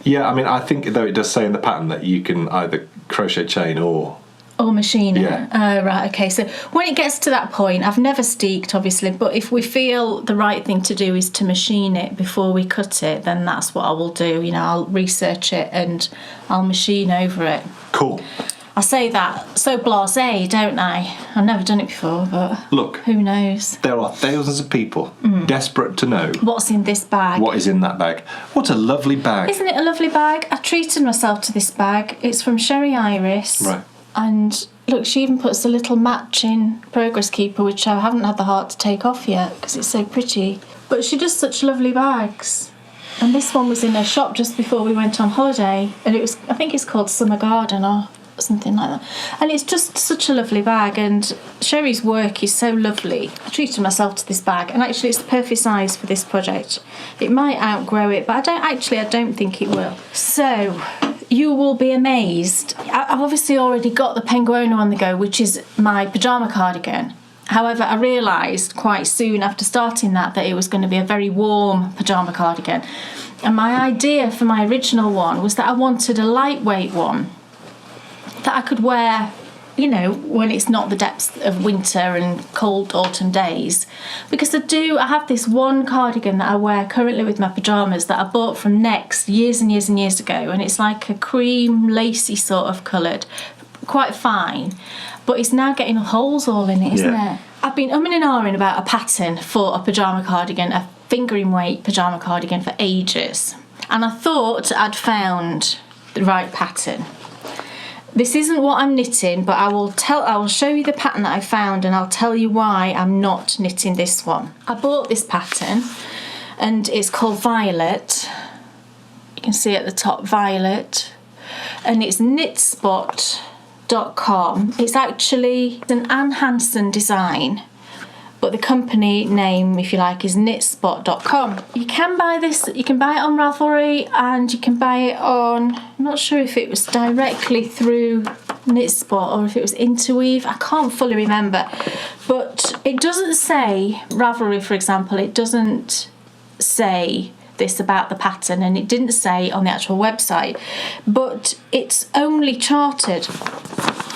Yeah, I mean, I think though it does say in the pattern that you can either crochet chain or machine it. Oh, right, okay. So when it gets to that point, I've never steeked, obviously, but if we feel the right thing to do is to machine it before we cut it, then that's what I will do. You know, I'll research it and I'll machine over it. Cool. I say that so blasé, don't I? I've never done it before, but look, who knows? There are thousands of people desperate to know what's in this bag. What is in that bag? What a lovely bag. Isn't it a lovely bag? I treated myself to this bag. It's from Sherry Iris. Right. And look, she even puts a little matching progress keeper, which I haven't had the heart to take off yet because it's so pretty. But she does such lovely bags. And this one was in her shop just before we went on holiday, and I think it's called Summer Garden or something like that. And it's just such a lovely bag, and Sherry's work is so lovely. I treated myself to this bag, and actually it's the perfect size for this project. It might outgrow it, but I don't think it will. So you will be amazed. I've obviously already got the Penguono on the go, which is my pyjama cardigan. However, I realised quite soon after starting that it was going to be a very warm pyjama cardigan. And my idea for my original one was that I wanted a lightweight one that I could wear, you know, when it's not the depths of winter and cold autumn days. Because I have this one cardigan that I wear currently with my pyjamas that I bought from Next years and years and years ago, and it's like a cream lacy sort of coloured, quite fine, but it's now getting holes all in it, isn't it? I've been umming and ahhing about a pattern for a pyjama cardigan, a fingering weight pyjama cardigan, for ages, and I thought I'd found the right pattern. This isn't what I'm knitting, but I will show you the pattern that I found, and I'll tell you why I'm not knitting this one. I bought this pattern, and it's called Violet. You can see at the top, Violet, and it's knitspot.com. It's actually an Anne Hansen design, but the company name, if you like, is knitspot.com. You can buy this, you can buy it on Ravelry, and you can buy it on, I'm not sure if it was directly through Knitspot or if it was Interweave, I can't fully remember, but it doesn't say, Ravelry for example, it doesn't say this about the pattern, and it didn't say on the actual website, but it's only charted.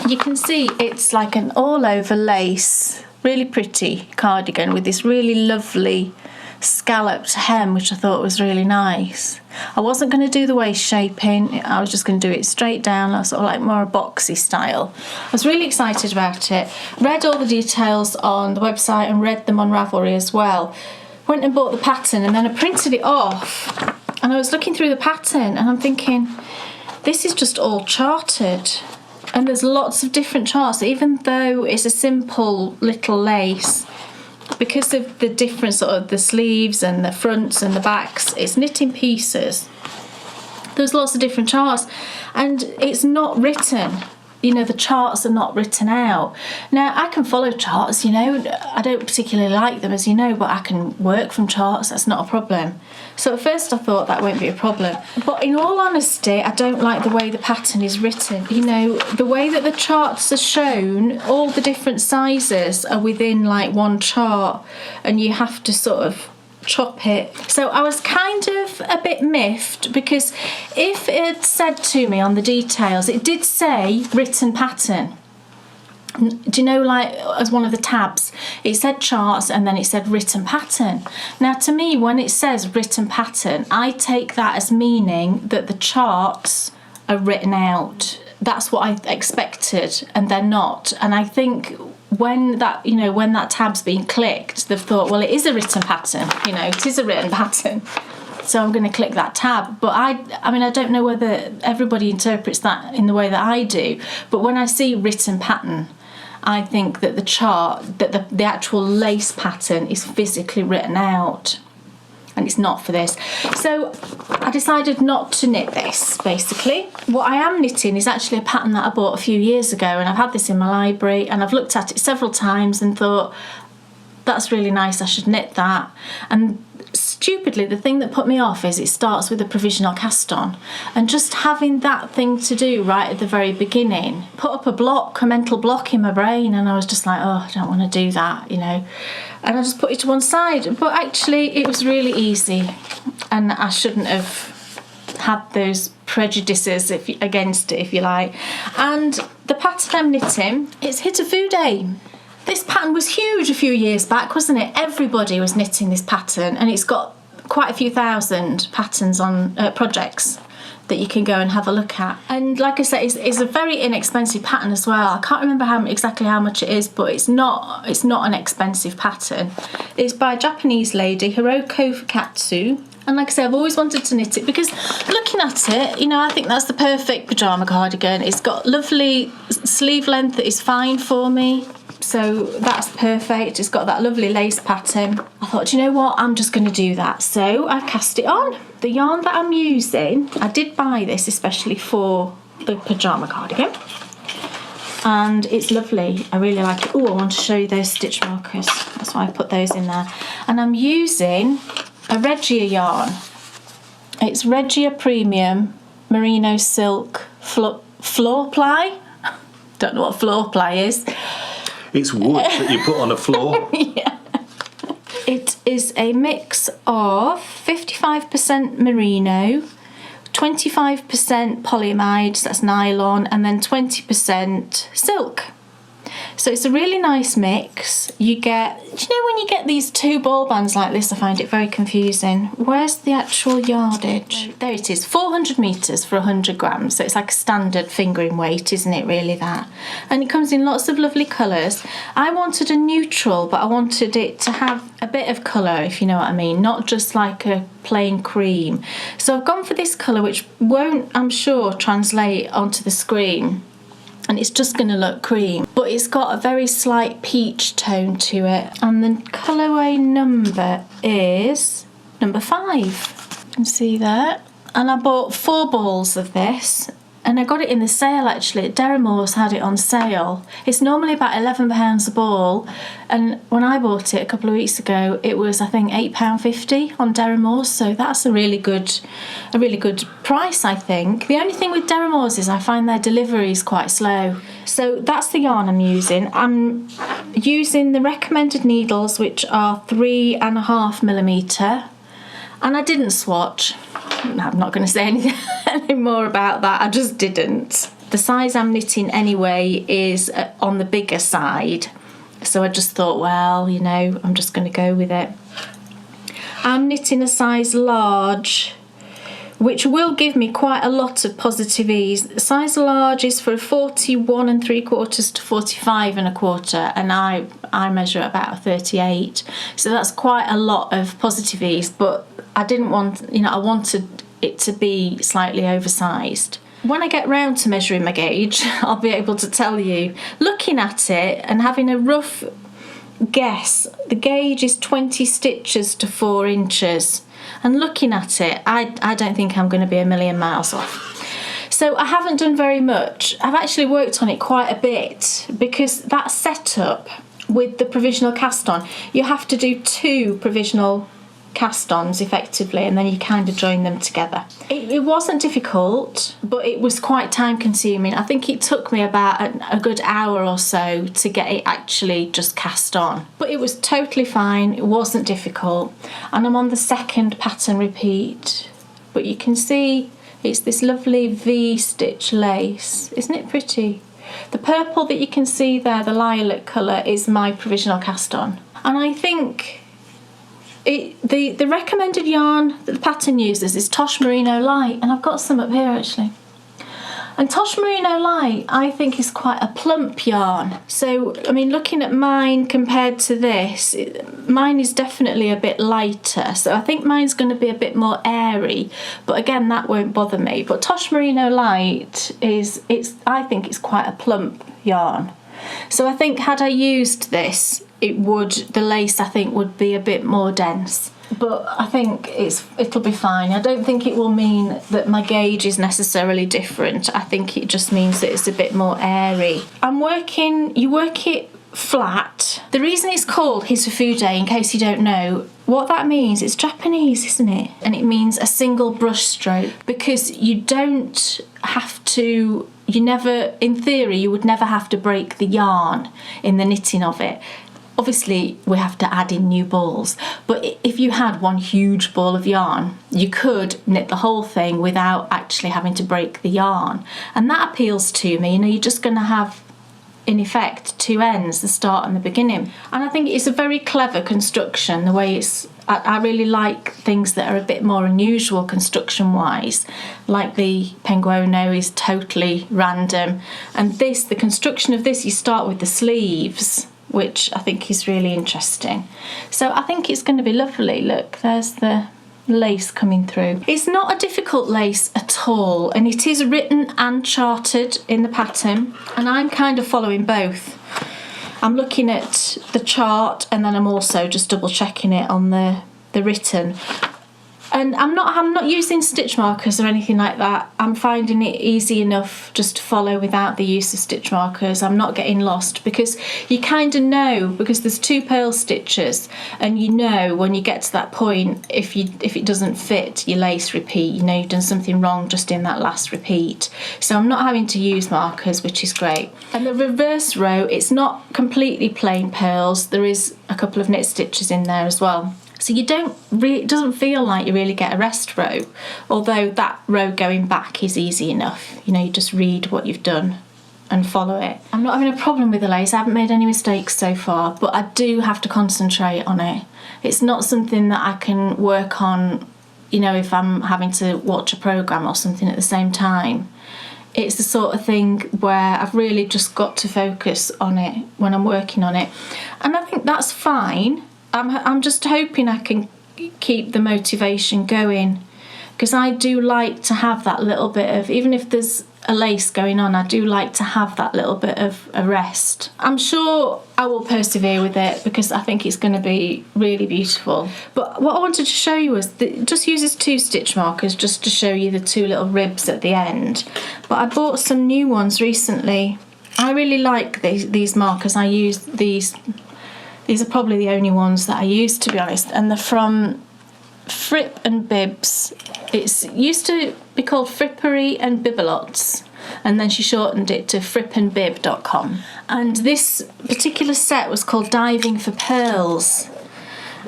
You can see it's like an all over lace, really pretty cardigan with this really lovely scalloped hem, which I thought was really nice. I wasn't going to do the waist shaping, I was just going to do it straight down, sort of like more a boxy style. I was really excited about it. Read all the details on the website and read them on Ravelry as well. Went and bought the pattern, and then I printed it off, and I was looking through the pattern and I'm thinking, this is just all charted. And there's lots of different charts, even though it's a simple little lace, because of the different sort of the sleeves and the fronts and the backs, it's knit in pieces. There's lots of different charts, and it's not written. You know, the charts are not written out. Now, I can follow charts, you know, I don't particularly like them, as you know, but I can work from charts, that's not a problem. So at first I thought that won't be a problem. But in all honesty, I don't like the way the pattern is written. You know, the way that the charts are shown, all the different sizes are within like one chart, and you have to sort of chop it. So I was kind of a bit miffed, because if it had said to me on the details, it did say written pattern. Do you know, like as one of the tabs, it said charts and then it said written pattern. Now to me, when it says written pattern, I take that as meaning that the charts are written out. That's what I expected, and they're not. And I think when that tab's been clicked, they've thought, well, it is a written pattern, you know, it is a written pattern, so I'm going to click that tab. But I mean, I don't know whether everybody interprets that in the way that I do, but when I see written pattern, I think that the chart, that the actual lace pattern is physically written out, and it's not for this. So I decided not to knit this, basically. What I am knitting is actually a pattern that I bought a few years ago, and I've had this in my library, and I've looked at it several times and thought, that's really nice, I should knit that. And stupidly, the thing that put me off is it starts with a provisional cast on, and just having that thing to do right at the very beginning put up a mental block in my brain, and I was just like, oh, I don't want to do that, you know, and I just put it to one side. But actually it was really easy, and I shouldn't have had those prejudices against it, if you like. And the pattern I'm knitting, it's Hitafude. This pattern was huge a few years back, wasn't it? Everybody was knitting this pattern, and it's got quite a few thousand patterns on projects that you can go and have a look at. And like I said, it's a very inexpensive pattern as well. I can't remember exactly how much it is, but it's not an expensive pattern. It's by a Japanese lady, Hiroko Fukatsu. And like I said, I've always wanted to knit it, because looking at it, you know, I think that's the perfect pyjama cardigan. It's got lovely sleeve length that is fine for me, so that's perfect. It's got that lovely lace pattern. I thought, do you know what, I'm just going to do that. So I cast it on. The yarn that I'm using, I did buy this especially for the pyjama cardigan. and it's lovely. I really like it. Oh, I want to show you those stitch markers. That's why I put those in there. And I'm using a Regia yarn. It's Regia Premium Merino Silk Floor Ply. Don't know what floor ply is. It's wood that you put on a floor. Yeah. It is a mix of 55% merino, 25% polyamide, that's nylon, and then 20% silk. So it's a really nice mix. You get, do you know when you get these two ball bands like this, I find it very confusing. Where's the actual yardage? There it is, 400 metres for 100 grams. So it's like a standard fingering weight, isn't it, really, that? And it comes in lots of lovely colours. I wanted a neutral, but I wanted it to have a bit of colour, if you know what I mean, not just like a plain cream. So I've gone for this colour, which won't, I'm sure, translate onto the screen. And it's just going to look cream, but it's got a very slight peach tone to it. And the colourway number is number 5. You can see that. And I bought 4 balls of this, and I got it in the sale actually. Derrimore's had it on sale. It's normally about £11 a ball, and when I bought it a couple of weeks ago, it was I think £8.50 on Derrimore's. So that's a really good price, I think. The only thing with Derrimore's is I find their delivery is quite slow. So that's the yarn I'm using. I'm using the recommended needles, which are 3.5mm, and I didn't swatch. I'm not going to say anything more about that. I just didn't. The size I'm knitting anyway is on the bigger side, so I just thought, well, you know, I'm just going to go with it. I'm knitting a size large, which will give me quite a lot of positive ease. The size large is for 41 3/4 to 45 1/4, and I measure about a 38, so that's quite a lot of positive ease, but I didn't want, you know, I wanted it to be slightly oversized. When I get round to measuring my gauge, I'll be able to tell you. Looking at it and having a rough guess, the gauge is 20 stitches to 4 inches. And looking at it, I don't think I'm going to be a million miles off. So I haven't done very much. I've actually worked on it quite a bit, because that setup with the provisional cast on, you have to do 2 provisional cast-ons effectively, and then you kind of join them together. It wasn't difficult, but it was quite time consuming. I think it took me about a good hour or so to get it actually just cast on, but it was totally fine. It wasn't difficult, and I'm on the 2nd pattern repeat, but you can see it's this lovely V-stitch lace. Isn't it pretty? The purple that you can see there, the lilac colour, is my provisional cast on, and I think the recommended yarn that the pattern uses is Tosh Merino Light, and I've got some up here actually. And Tosh Merino Light, I think, is quite a plump yarn. So, I mean, looking at mine compared to this, mine is definitely a bit lighter. So I think mine's going to be a bit more airy, but again, that won't bother me. But Tosh Merino Light I think it's quite a plump yarn. So I think had I used this, the lace I think would be a bit more dense, but I think it'll be fine. I don't think it will mean that my gauge is necessarily different. I think it just means that it's a bit more airy. You work it flat. The reason it's called Hisafude, in case you don't know, what that means, it's Japanese, isn't it? And it means a single brush stroke, because you don't have to, in theory, you would never have to break the yarn in the knitting of it. Obviously, we have to add in new balls, but if you had one huge ball of yarn, you could knit the whole thing without actually having to break the yarn. And that appeals to me. You're just going to have, in effect, 2 ends, the start and the beginning. And I think it's a very clever construction, the way I really like things that are a bit more unusual construction-wise, like the Penguono is totally random. And the construction of this, you start with the sleeves, which I think is really interesting. So I think it's going to be lovely. Look, there's the lace coming through. It's not a difficult lace at all, and it is written and charted in the pattern, and I'm kind of following both. I'm looking at the chart, and then I'm also just double checking it on the written. And I'm not using stitch markers or anything like that. I'm finding it easy enough just to follow without the use of stitch markers. I'm not getting lost, because you kind of know, because there's 2 purl stitches, and you know when you get to that point, if it doesn't fit your lace repeat, you know you've done something wrong just in that last repeat. So I'm not having to use markers, which is great. And the reverse row, it's not completely plain purls. There is a couple of knit stitches in there as well. So it doesn't feel like you really get a rest row, although that row going back is easy enough. You know, you just read what you've done and follow it. I'm not having a problem with the lace. I haven't made any mistakes so far, but I do have to concentrate on it. It's not something that I can work on, you know, if I'm having to watch a programme or something at the same time. It's the sort of thing where I've really just got to focus on it when I'm working on it. And I think that's fine. I'm just hoping I can keep the motivation going, because I do like to have that little bit of, even if there's a lace going on, I do like to have that little bit of a rest. I'm sure I will persevere with it, because I think it's going to be really beautiful. But what I wanted to show you was that it just uses 2 stitch markers just to show you the 2 little ribs at the end. But I bought some new ones recently. I really like these markers. I use these. These are probably the only ones that I use, to be honest, and they're from Fripp and Bibs. It used to be called Frippery and Bibelots, and then she shortened it to frippandbib.com. And this particular set was called Diving for Pearls,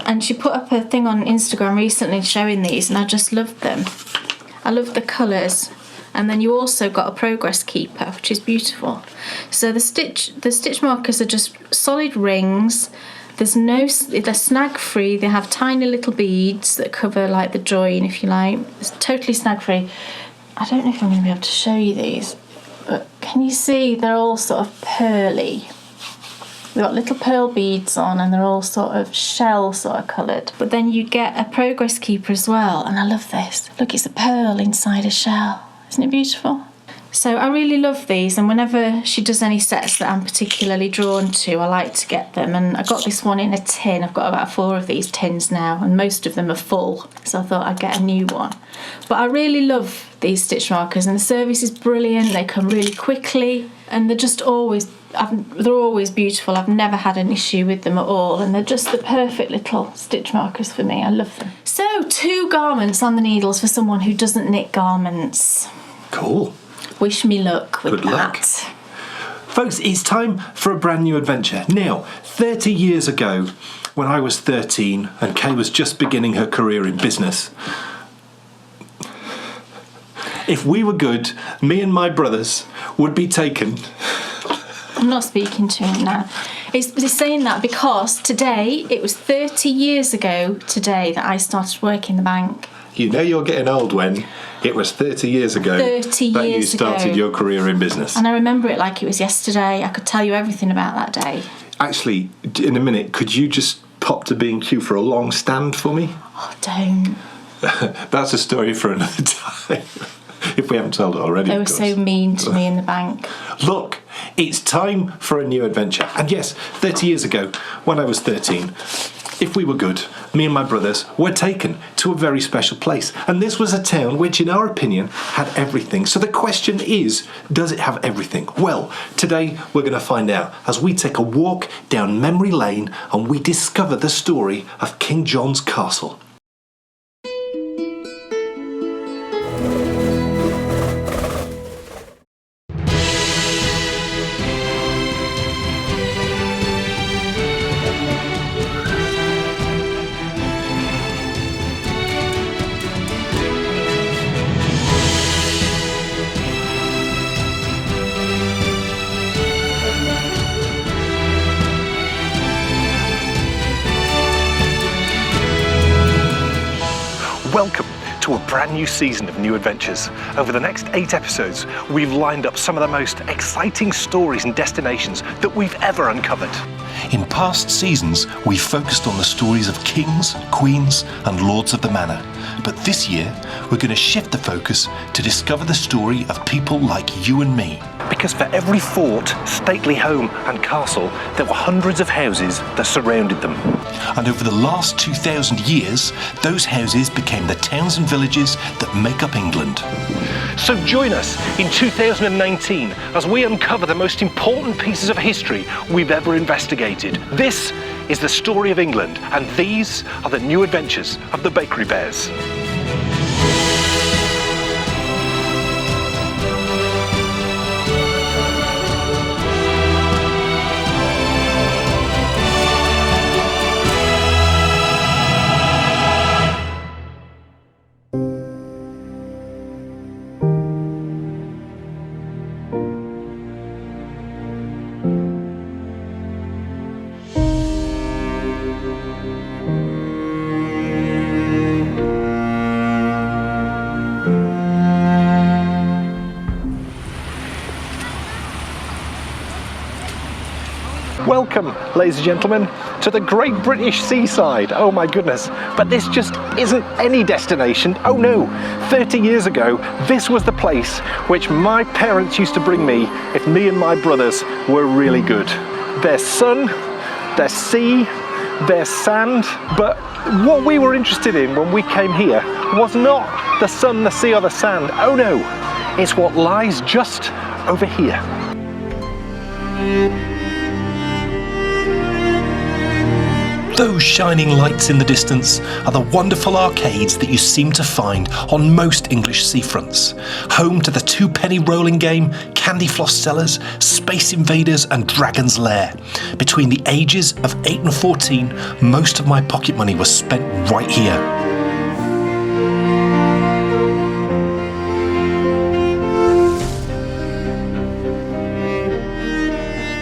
and she put up a thing on Instagram recently showing these, and I just loved them. I love the colours. And then you also got a progress keeper, which is beautiful. So the stitch markers are just solid rings. They're snag free. They have tiny little beads that cover like the join, if you like. It's totally snag free. I don't know if I'm going to be able to show you these, but can you see they're all sort of pearly? They've got little pearl beads on, and they're all sort of shell sort of coloured. But then you get a progress keeper as well, and I love this. Look, it's a pearl inside a shell. Isn't it beautiful? So I really love these, and whenever she does any sets that I'm particularly drawn to, I like to get them. And I got this one in a tin. I've got about 4 of these tins now, and most of them are full, so I thought I'd get a new one. But I really love these stitch markers, and the service is brilliant. They come really quickly, and they're just always beautiful. I've never had an issue with them at all, and they're just the perfect little stitch markers for me. I love them. So 2 garments on the needles for someone who doesn't knit garments. Cool. Wish me luck with Good luck. that. Folks, it's time for a brand new adventure. Now, 30 years ago, when I was 13 and Kay was just beginning her career in business, if we were good, me and my brothers would be taken. I'm not speaking to him now. It's saying that because today, it was 30 years ago today that I started working the bank. You know you're getting old when it was 30 years ago that you started your career in business. And I remember it like it was yesterday. I could tell you everything about that day. Actually, in a minute, could you just pop to B&Q for a long stand for me? Oh, don't. That's a story for another time. If we haven't told it already. They were so mean to me in the bank. Look, it's time for a new adventure. And yes, 30 years ago, when I was 13, if we were good, me and my brothers were taken to a very special place. And this was a town which, in our opinion, had everything. So the question is, does it have everything? Well, today we're going to find out as we take a walk down memory lane and we discover the story of King John's Castle. Welcome to a brand new season of New Adventures. Over the next 8 episodes, we've lined up some of the most exciting stories and destinations that we've ever uncovered. In past seasons, we've focused on the stories of kings, queens, and lords of the manor. But this year, we're going to shift the focus to discover the story of people like you and me. Because for every fort, stately home and castle, there were hundreds of houses that surrounded them. And over the last 2,000 years, those houses became the towns and villages that make up England. So join us in 2019 as we uncover the most important pieces of history we've ever investigated. This is the story of England, and these are the new adventures of the Bakery Bears. Welcome, ladies and gentlemen, to the great British seaside. Oh my goodness, but this just isn't any destination. Oh no, 30 years ago, this was the place which my parents used to bring me if me and my brothers were really good. There's sun, there's sea, there's sand, but what we were interested in when we came here was not the sun, the sea or the sand. Oh no, it's what lies just over here. Those shining lights in the distance are the wonderful arcades that you seem to find on most English seafronts. Home to the two-penny rolling game, candy floss sellers, Space Invaders and Dragon's Lair. Between the ages of 8 and 14, most of my pocket money was spent right here.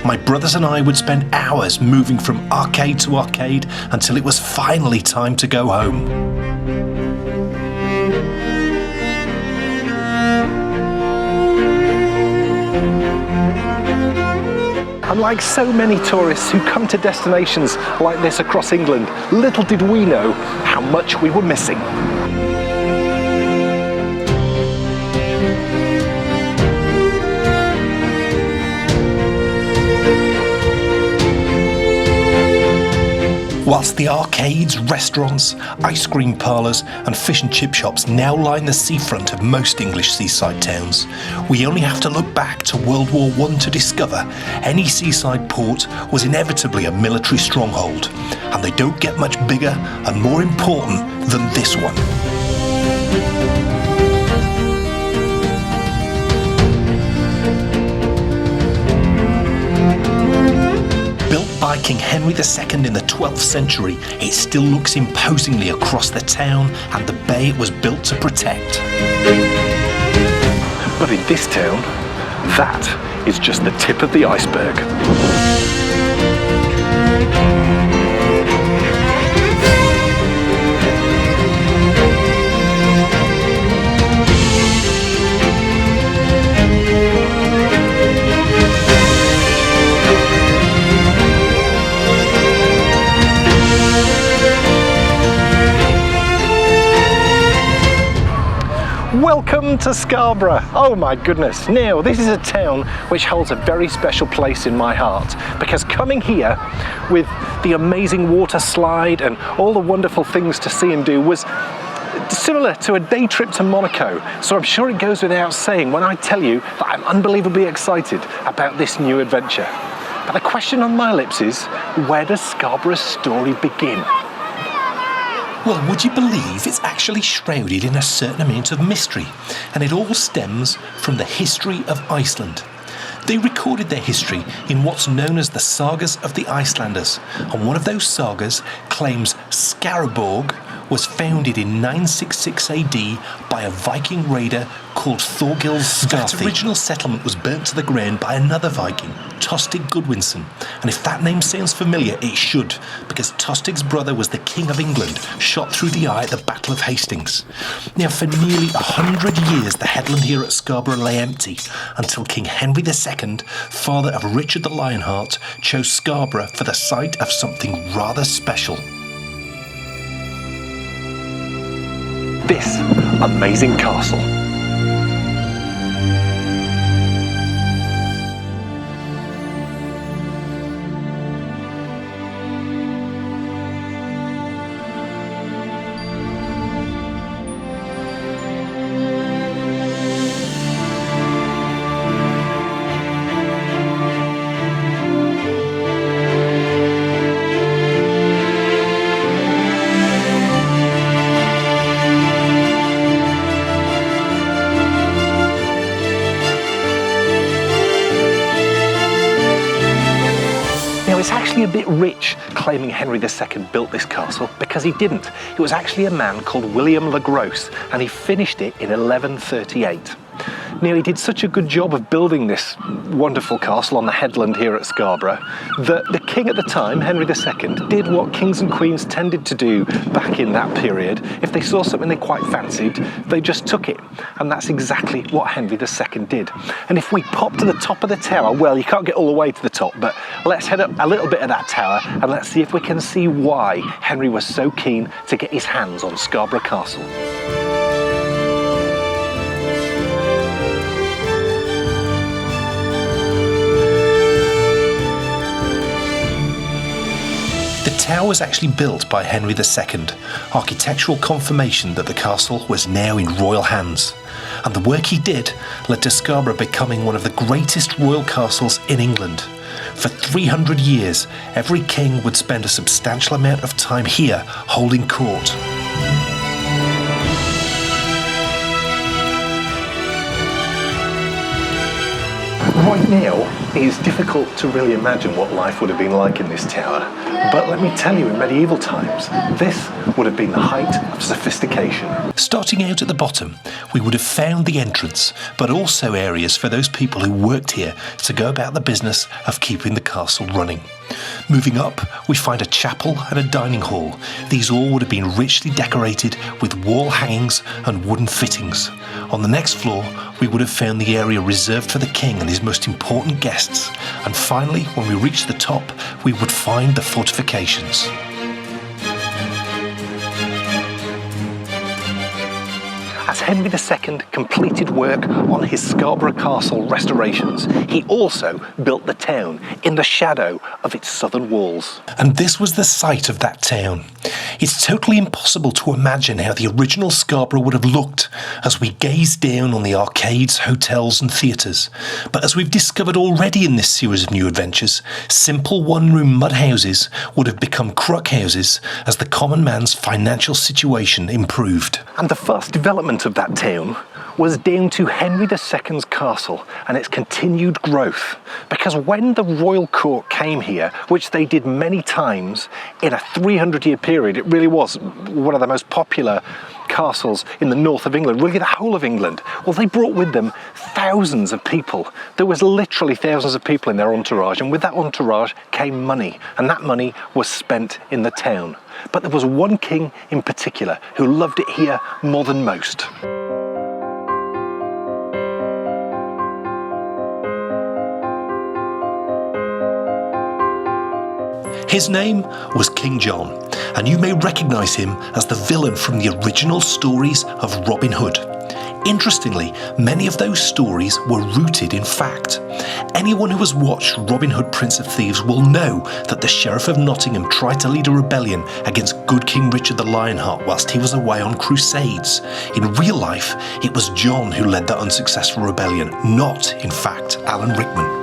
My brothers and I would spend hours moving from arcade to arcade until it was finally time to go home. Unlike so many tourists who come to destinations like this across England, little did we know how much we were missing. Whilst the arcades, restaurants, ice cream parlours and fish and chip shops now line the seafront of most English seaside towns, we only have to look back to World War I to discover any seaside port was inevitably a military stronghold, and they don't get much bigger and more important than this one. By King Henry II in the 12th century, it still looks imposingly across the town and the bay it was built to protect. But in this town, that is just the tip of the iceberg. Welcome to Scarborough. Oh my goodness. Now, this is a town which holds a very special place in my heart, because coming here with the amazing water slide and all the wonderful things to see and do was similar to a day trip to Monaco. So I'm sure it goes without saying when I tell you that I'm unbelievably excited about this new adventure. But the question on my lips is, where does Scarborough's story begin? Well, would you believe it's actually shrouded in a certain amount of mystery, and it all stems from the history of Iceland. They recorded their history in what's known as the Sagas of the Icelanders, and one of those sagas claims Scarborough was founded in 966 AD by a Viking raider called Thorgils Skarthi. That original settlement was burnt to the ground by another Viking, Tostig Gudwinsson, and if that name sounds familiar, it should, because Tostig's brother was the King of England, shot through the eye at the Battle of Hastings. Now, for nearly 100 years, the headland here at Scarborough lay empty, until King Henry II, father of Richard the Lionheart, chose Scarborough for the site of something rather special. This amazing castle. actually a bit rich claiming Henry II built this castle, because he didn't. It was actually a man called William le Gros, and he finished it in 1138. Now, he did such a good job of building this wonderful castle on the headland here at Scarborough that the king at the time, Henry II, did what kings and queens tended to do back in that period. If they saw something they quite fancied, they just took it. And that's exactly what Henry II did. And if we pop to the top of the tower, well, you can't get all the way to the top, but let's head up a little bit of that tower and let's see if we can see why Henry was so keen to get his hands on Scarborough Castle. The tower was actually built by Henry II, architectural confirmation that the castle was now in royal hands. And the work he did led to Scarborough becoming one of the greatest royal castles in England. For 300 years, every king would spend a substantial amount of time here holding court. Right now, it's difficult to really imagine what life would have been like in this tower. But let me tell you, in medieval times, this would have been the height of sophistication. Starting out at the bottom, we would have found the entrance, but also areas for those people who worked here to go about the business of keeping the castle running. Moving up, we find a chapel and a dining hall. These all would have been richly decorated with wall hangings and wooden fittings. On the next floor, we would have found the area reserved for the king and his most important guests. And finally, when we reached the top, we would find the fortifications. As Henry II completed work on his Scarborough Castle restorations, he also built the town in the shadow of its southern walls. And this was the site of that town. It's totally impossible to imagine how the original Scarborough would have looked as we gaze down on the arcades, hotels and theatres. But as we've discovered already in this series of new adventures, simple one-room mud houses would have become crock houses as the common man's financial situation improved. And the first development of that town was down to Henry II's castle and its continued growth, because when the royal court came here, which they did many times in a 300-year period, it really was one of the most popular castles in the north of England, really the whole of England. Well, they brought with them thousands of people. There was literally thousands of people in their entourage, and with that entourage came money, and that money was spent in the town. But there was one king in particular who loved it here more than most. His name was King John, and you may recognise him as the villain from the original stories of Robin Hood. Interestingly, many of those stories were rooted in fact. Anyone who has watched Robin Hood, Prince of Thieves will know that the Sheriff of Nottingham tried to lead a rebellion against good King Richard the Lionheart whilst he was away on crusades. In real life, it was John who led that unsuccessful rebellion, not, in fact, Alan Rickman.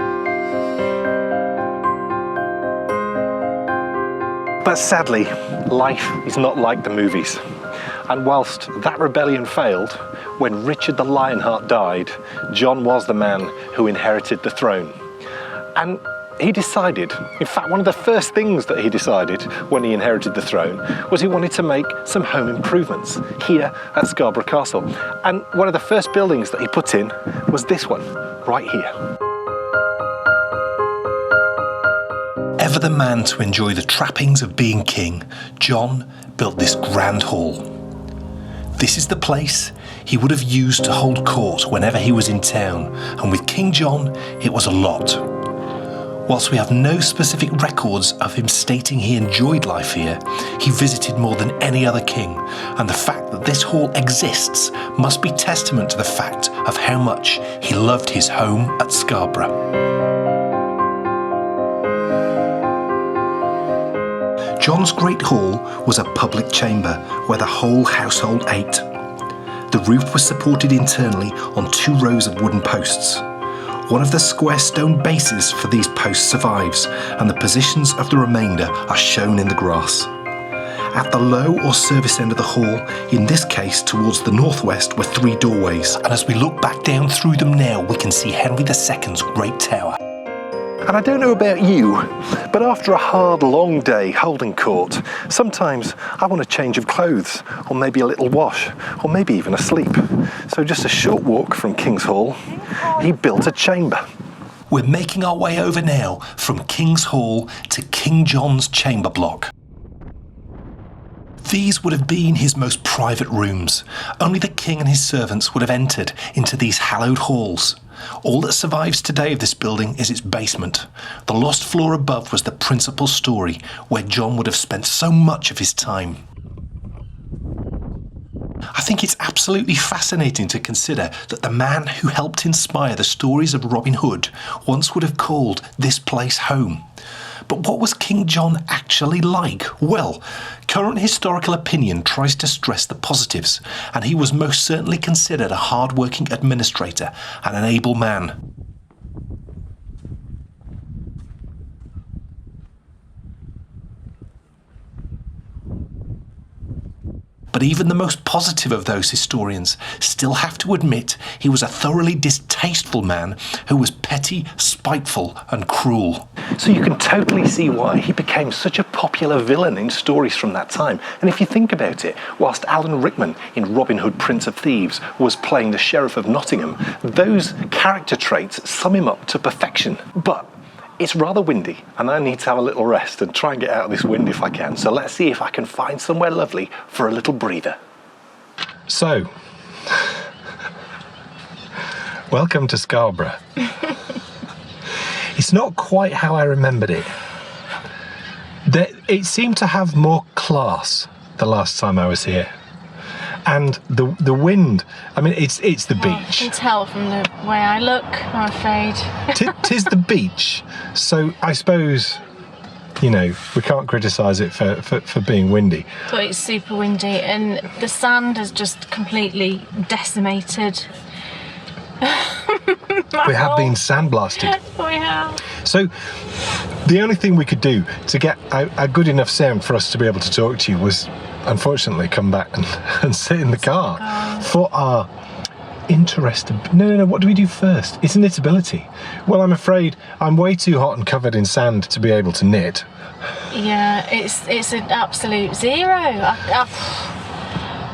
But sadly, life is not like the movies. And whilst that rebellion failed, when Richard the Lionheart died, John was the man who inherited the throne. And he decided, in fact, one of the first things that he decided when he inherited the throne was he wanted to make some home improvements here at Scarborough Castle. And one of the first buildings that he put in was this one, right here. Ever the man to enjoy the trappings of being king, John built this grand hall. This is the place he would have used to hold court whenever he was in town, and with King John, it was a lot. Whilst we have no specific records of him stating he enjoyed life here, he visited more than any other king, and the fact that this hall exists must be testament to the fact of how much he loved his home at Scarborough. John's Great Hall was a public chamber where the whole household ate. The roof was supported internally on 2 rows of wooden posts. One of the square stone bases for these posts survives, and the positions of the remainder are shown in the grass. At the low or service end of the hall, in this case towards the northwest, were 3 doorways, and as we look back down through them now, we can see Henry II's Great Tower. And I don't know about you, but after a hard, long day holding court, sometimes I want a change of clothes, or maybe a little wash, or maybe even a sleep. So just a short walk from King's Hall, he built a chamber. We're making our way over now from King's Hall to King John's chamber block. These would have been his most private rooms. Only the king and his servants would have entered into these hallowed halls. All that survives today of this building is its basement. The lost floor above was the principal story, where John would have spent so much of his time. I think it's absolutely fascinating to consider that the man who helped inspire the stories of Robin Hood once would have called this place home. But what was King John actually like? Well, current historical opinion tries to stress the positives, and he was most certainly considered a hard-working administrator and an able man. But even the most positive of those historians still have to admit he was a thoroughly distasteful man who was petty, spiteful and cruel. So you can totally see why he became such a popular villain in stories from that time. And if you think about it, whilst Alan Rickman in Robin Hood, Prince of Thieves was playing the Sheriff of Nottingham, those character traits sum him up to perfection. But it's rather windy, and I need to have a little rest and try and get out of this wind if I can. So let's see if I can find somewhere lovely for a little breather. So, welcome to Scarborough. It's not quite how I remembered it. It seemed to have more class the last time I was here. And the wind, I mean, it's the beach. I can tell from the way I look, I'm afraid. Tis the beach, so I suppose, you know, we can't criticise it for being windy. But it's super windy, and the sand has just completely decimated. We have been sandblasted. We have. So the only thing we could do to get a good enough sound for us to be able to talk to you was, unfortunately, come back and sit in the car for our interesting... No, what do we do first? It's knitability. Well, I'm afraid I'm way too hot and covered in sand to be able to knit. Yeah, it's an absolute zero.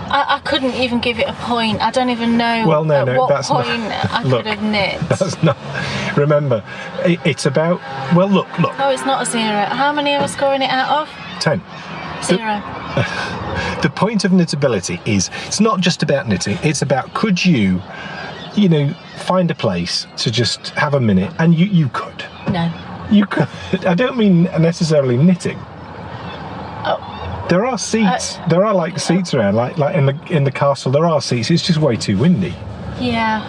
I couldn't even give it a point. I don't even know at what point I could have knit. That's not... Remember, it's about... Well, look. Oh, it's not a zero. How many are we scoring it out of? 10. Zero. The point of knitability is, it's not just about knitting, it's about could you find a place to just have a minute, and you could. No. You could. I don't mean necessarily knitting. Oh. There are seats. There are seats around, like in the castle. There are seats. It's just way too windy. Yeah.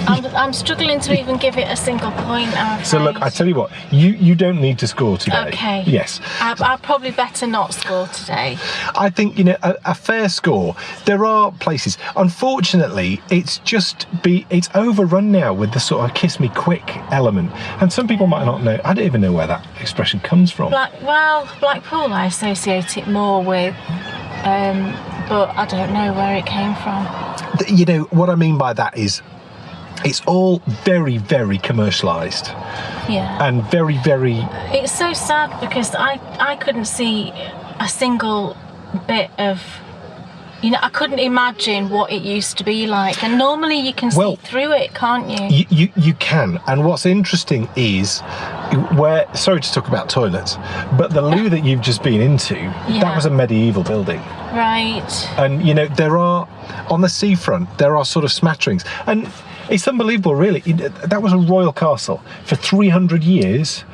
I'm struggling to even give it a single point, I'm afraid. So look, I tell you what, you don't need to score today. Okay. Yes. I'd probably better not score today. I think, a fair score. There are places. Unfortunately, it's overrun now with the sort of kiss me quick element. And some people might not know. I don't even know where that expression comes from. Blackpool I associate it more with, but I don't know where it came from. What I mean by that is, it's all very, very commercialised. Yeah. And very, very... It's so sad because I couldn't see a single bit of... I couldn't imagine what it used to be like. And normally you can see through it, can't you? You can. And what's interesting is sorry to talk about toilets, but the loo that you've just been into, that was a medieval building. Right. And, there are... On the seafront, there are sort of smatterings. And... It's unbelievable, really. That was a royal castle. For 300 years,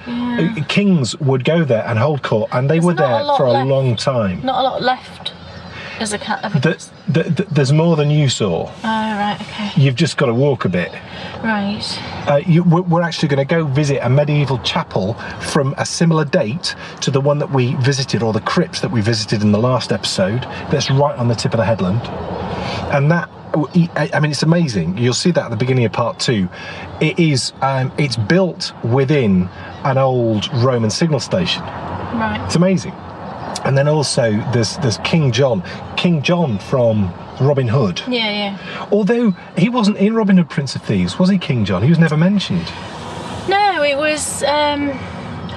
kings would go there and hold court, and they were there for a long time. Not a lot left as a cat. There's more than you saw. Oh, right, okay. You've just got to walk a bit. Right. We're actually going to go visit a medieval chapel from a similar date to the one that we visited, or the crypts that we visited in the last episode. That's right on the tip of the headland. And that... I mean, it's amazing. You'll see that at the beginning of part 2. It is. It's built within an old Roman signal station. Right. It's amazing. And then also there's King John from Robin Hood. Yeah. Although he wasn't in Robin Hood, Prince of Thieves, was he? King John. He was never mentioned. No, it was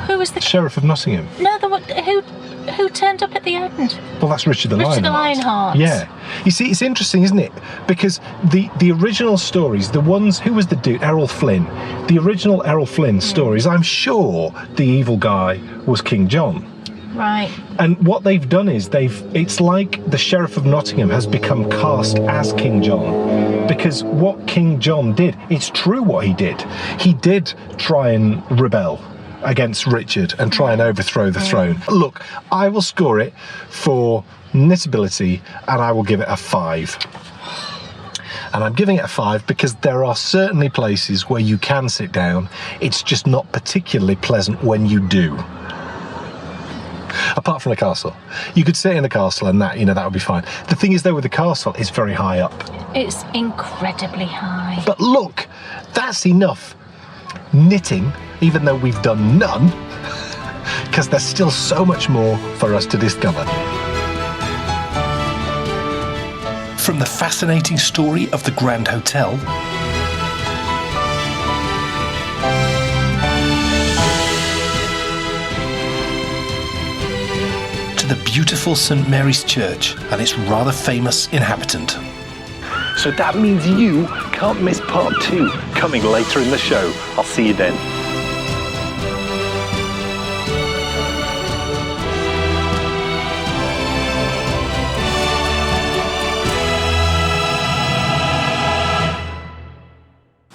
who was the Sheriff of Nottingham. No, the one who turned up at the end. Well, that's Richard the Lionheart. Richard the Lionheart. Yeah. You see, it's interesting, isn't it? Because the original stories, the ones, who was the dude? Errol Flynn. The original Errol Flynn stories, I'm sure the evil guy was King John. Right. And what they've done is it's like the Sheriff of Nottingham has become cast as King John. Because what King John did, it's true what he did. He did try and rebel against Richard and try and overthrow the throne. Look, I will score it for knitability and I will give it a 5. And I'm giving it a 5 because there are certainly places where you can sit down. It's just not particularly pleasant when you do. Apart from the castle. You could sit in the castle and that would be fine. The thing is though, with the castle, it's very high up. It's incredibly high. But look, that's enough knitting, even though we've done none, because there's still so much more for us to discover. From the fascinating story of the Grand Hotel to the beautiful St Mary's Church and its rather famous inhabitant. So that means you can't miss part 2, coming later in the show. I'll see you then.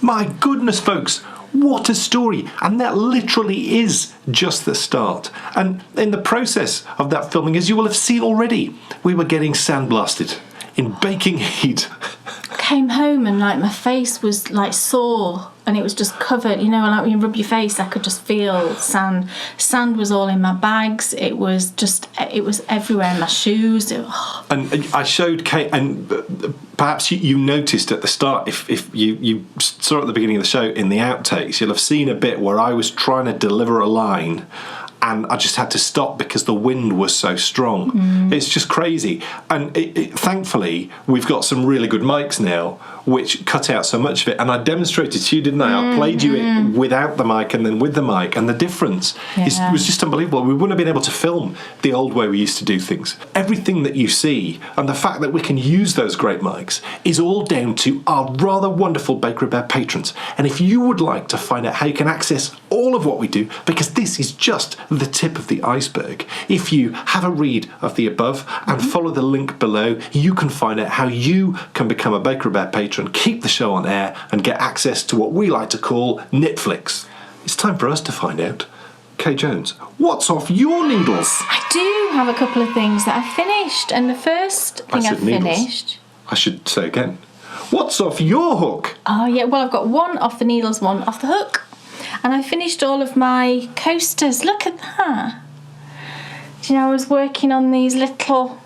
My goodness, folks, what a story. And that literally is just the start. And in the process of that filming, as you will have seen already, we were getting sandblasted in baking heat. Came home and like my face was like sore and it was just covered, you know, like when you rub your face I could just feel sand was all in my bags. It was everywhere in my shoes. And I showed Kate, and perhaps you noticed at the start, if you saw at the beginning of the show in the outtakes, you'll have seen a bit where I was trying to deliver a line and I just had to stop because the wind was so strong. It's just crazy. And thankfully, we've got some really good mics now, which cut out so much of it. And I demonstrated to you, didn't I? I played you it without the mic and then with the mic. And the difference was just unbelievable. We wouldn't have been able to film the old way we used to do things. Everything that you see and the fact that we can use those great mics is all down to our rather wonderful Bryonybear patrons. And if you would like to find out how you can access all of what we do, because this is just the tip of the iceberg, if you have a read of the above and follow the link below, you can find out how you can become a Bryonybear patron, keep the show on air and get access to what we like to call Knitflix. It's time for us to find out, Kay Jones, what's off your needles? I do have a couple of things that I've finished, and the first thing I've finished... I should say again, what's off your hook? Oh yeah, well I've got one off the needles, one off the hook. And I finished all of my coasters. Look at that. Do you know, I was working on these little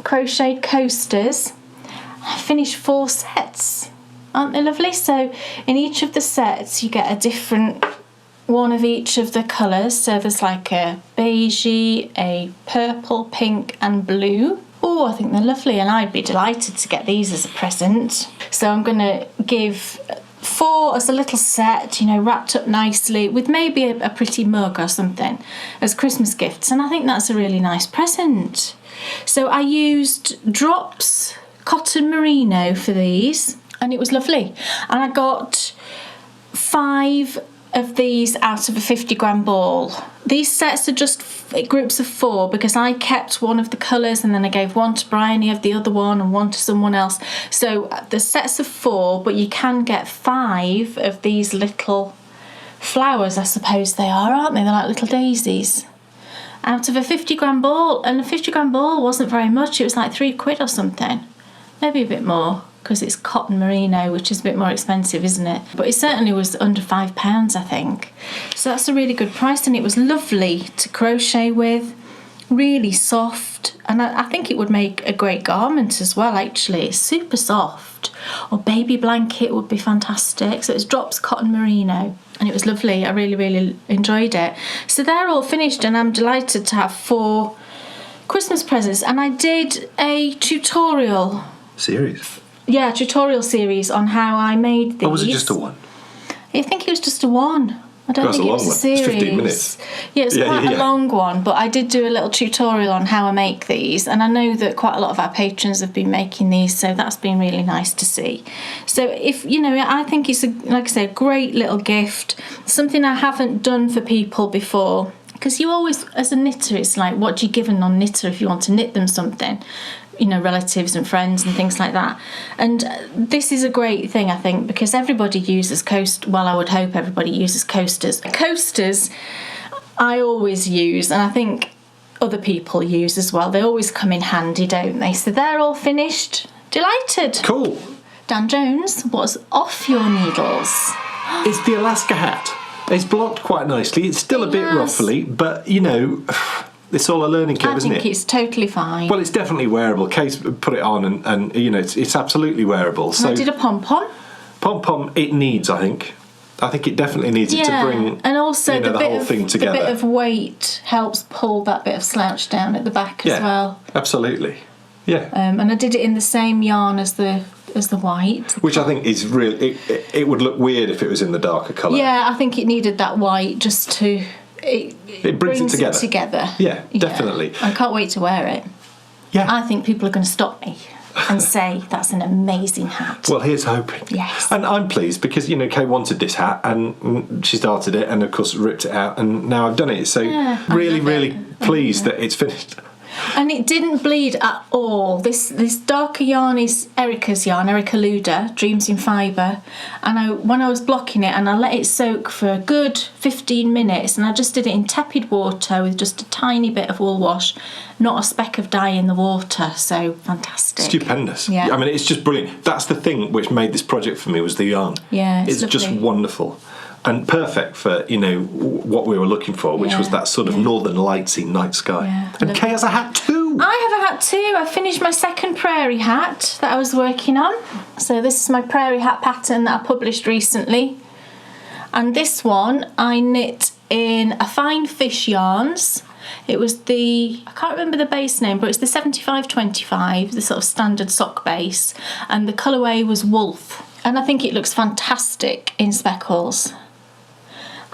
crocheted coasters. I finished 4 sets. Aren't they lovely? So in each of the sets you get a different one of each of the colours. So there's like a beigey, a purple, pink and blue. Oh, I think they're lovely, and I'd be delighted to get these as a present. So I'm going to give 4 as a little set, you know, wrapped up nicely with maybe a pretty mug or something as Christmas gifts, and I think that's a really nice present. So I used Drops Cotton Merino for these, and it was lovely. And I got 5 of these out of a 50-gram ball. These sets are just groups of 4 because I kept one of the colours and then I gave one to Bryony of the other one and one to someone else. So the sets of 4, but you can get 5 of these little flowers, I suppose they are, aren't they? They're like little daisies. Out of a 50-gram ball, and a 50-gram ball wasn't very much. It was like £3 or something. Maybe a bit more, because it's cotton merino, which is a bit more expensive, isn't it? But it certainly was under £5, I think. So that's a really good price, and it was lovely to crochet with, really soft, and I think it would make a great garment as well, actually. It's super soft. Or baby blanket would be fantastic. So it's Drops Cotton Merino, and it was lovely. I really, really enjoyed it. So they're all finished, and I'm delighted to have 4 Christmas presents. And I did a tutorial series on how I made these. Or was it just a one? I think it was just a one. I don't think it was a series. It's 15 minutes. Yeah, it's quite a long one, but I did do a little tutorial on how I make these, and I know that quite a lot of our patrons have been making these, so that's been really nice to see. So if, I think it's, like I said, a great little gift, something I haven't done for people before, because you always, as a knitter, it's like, what do you give a non-knitter if you want to knit them something? Relatives and friends and things like that. And this is a great thing, I think, because everybody uses I would hope everybody uses coasters. Coasters I always use, and I think other people use as well. They always come in handy, don't they? So they're all finished. Delighted. Cool. Dan Jones, what's off your needles? It's the Alaska hat. It's blocked quite nicely. It's still a bit ruffly, but it's all a learning curve, isn't it? I think it's totally fine. Well, it's definitely wearable. Kay's put it on, and it's absolutely wearable. So I did a pom-pom. Pom-pom, it needs, I think. I think it definitely needs it to bring, and also the whole thing together. The bit of weight helps pull that bit of slouch down at the back as well. Absolutely. Yeah. And I did it in the same yarn as the white, which I think is really. It would look weird if it was in the darker colour. Yeah, I think it needed that white just to. It brings it together. Yeah, definitely. I can't wait to wear it. Yeah. I think people are going to stop me and say that's an amazing hat. Well, here's hoping. Yes. And I'm pleased because Kay wanted this hat and she started it and of course ripped it out and now I've done it. So really pleased that it's finished. And it didn't bleed at all. This darker yarn is Erica's yarn, Erica Luda, Dreams in Fibre. And when I was blocking it, and I let it soak for a good 15 minutes, and I just did it in tepid water with just a tiny bit of wool wash, not a speck of dye in the water. So fantastic. Stupendous. Yeah. I mean, it's just brilliant. That's the thing which made this project for me was the yarn. Yeah, it's just wonderful. And perfect for, what we were looking for, which was that sort of northern lightsy night sky. Yeah, and Kay has a hat too. I have a hat too. I finished my second prairie hat that I was working on. So this is my Prairie Hat Pattern that I published recently. And this one I knit in a fine fish yarns. It was I can't remember the base name, but it's the 7525, the sort of standard sock base. And the colourway was Wolf. And I think it looks fantastic in speckles.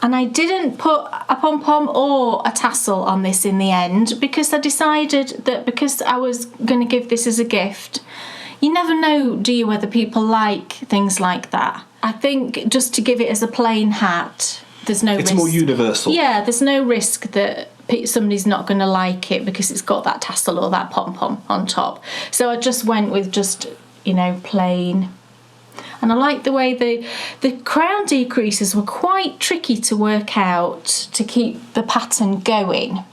And I didn't put a pom-pom or a tassel on this in the end because I decided that because I was going to give this as a gift, you never know, do you, whether people like things like that. I think just to give it as a plain hat, there's no risk. It's more universal. Yeah, there's no risk that somebody's not going to like it because it's got that tassel or that pom-pom on top. So I just went with just, plain. And I like the way the crown decreases were quite tricky to work out to keep the pattern going.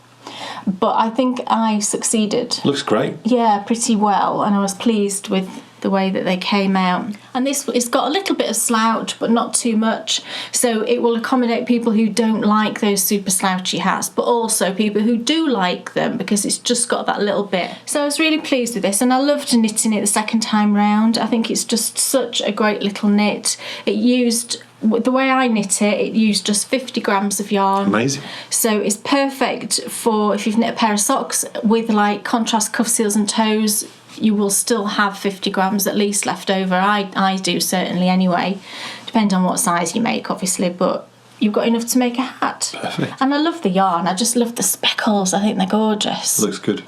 But I think I succeeded. Looks great. Yeah, pretty well. And I was pleased with the way that they came out. And it's got a little bit of slouch, but not too much. So it will accommodate people who don't like those super slouchy hats, but also people who do like them because it's just got that little bit. So I was really pleased with this, and I loved knitting it the second time round. I think it's just such a great little knit. The way I knit it used just 50 grams of yarn. Amazing. So it's perfect for if you've knit a pair of socks with like contrast cuff seals and toes. You will still have 50 grams at least left over. I do certainly anyway. Depends on what size you make, obviously, but you've got enough to make a hat. Perfect. And I love the yarn. I just love the speckles. I think they're gorgeous. Looks good.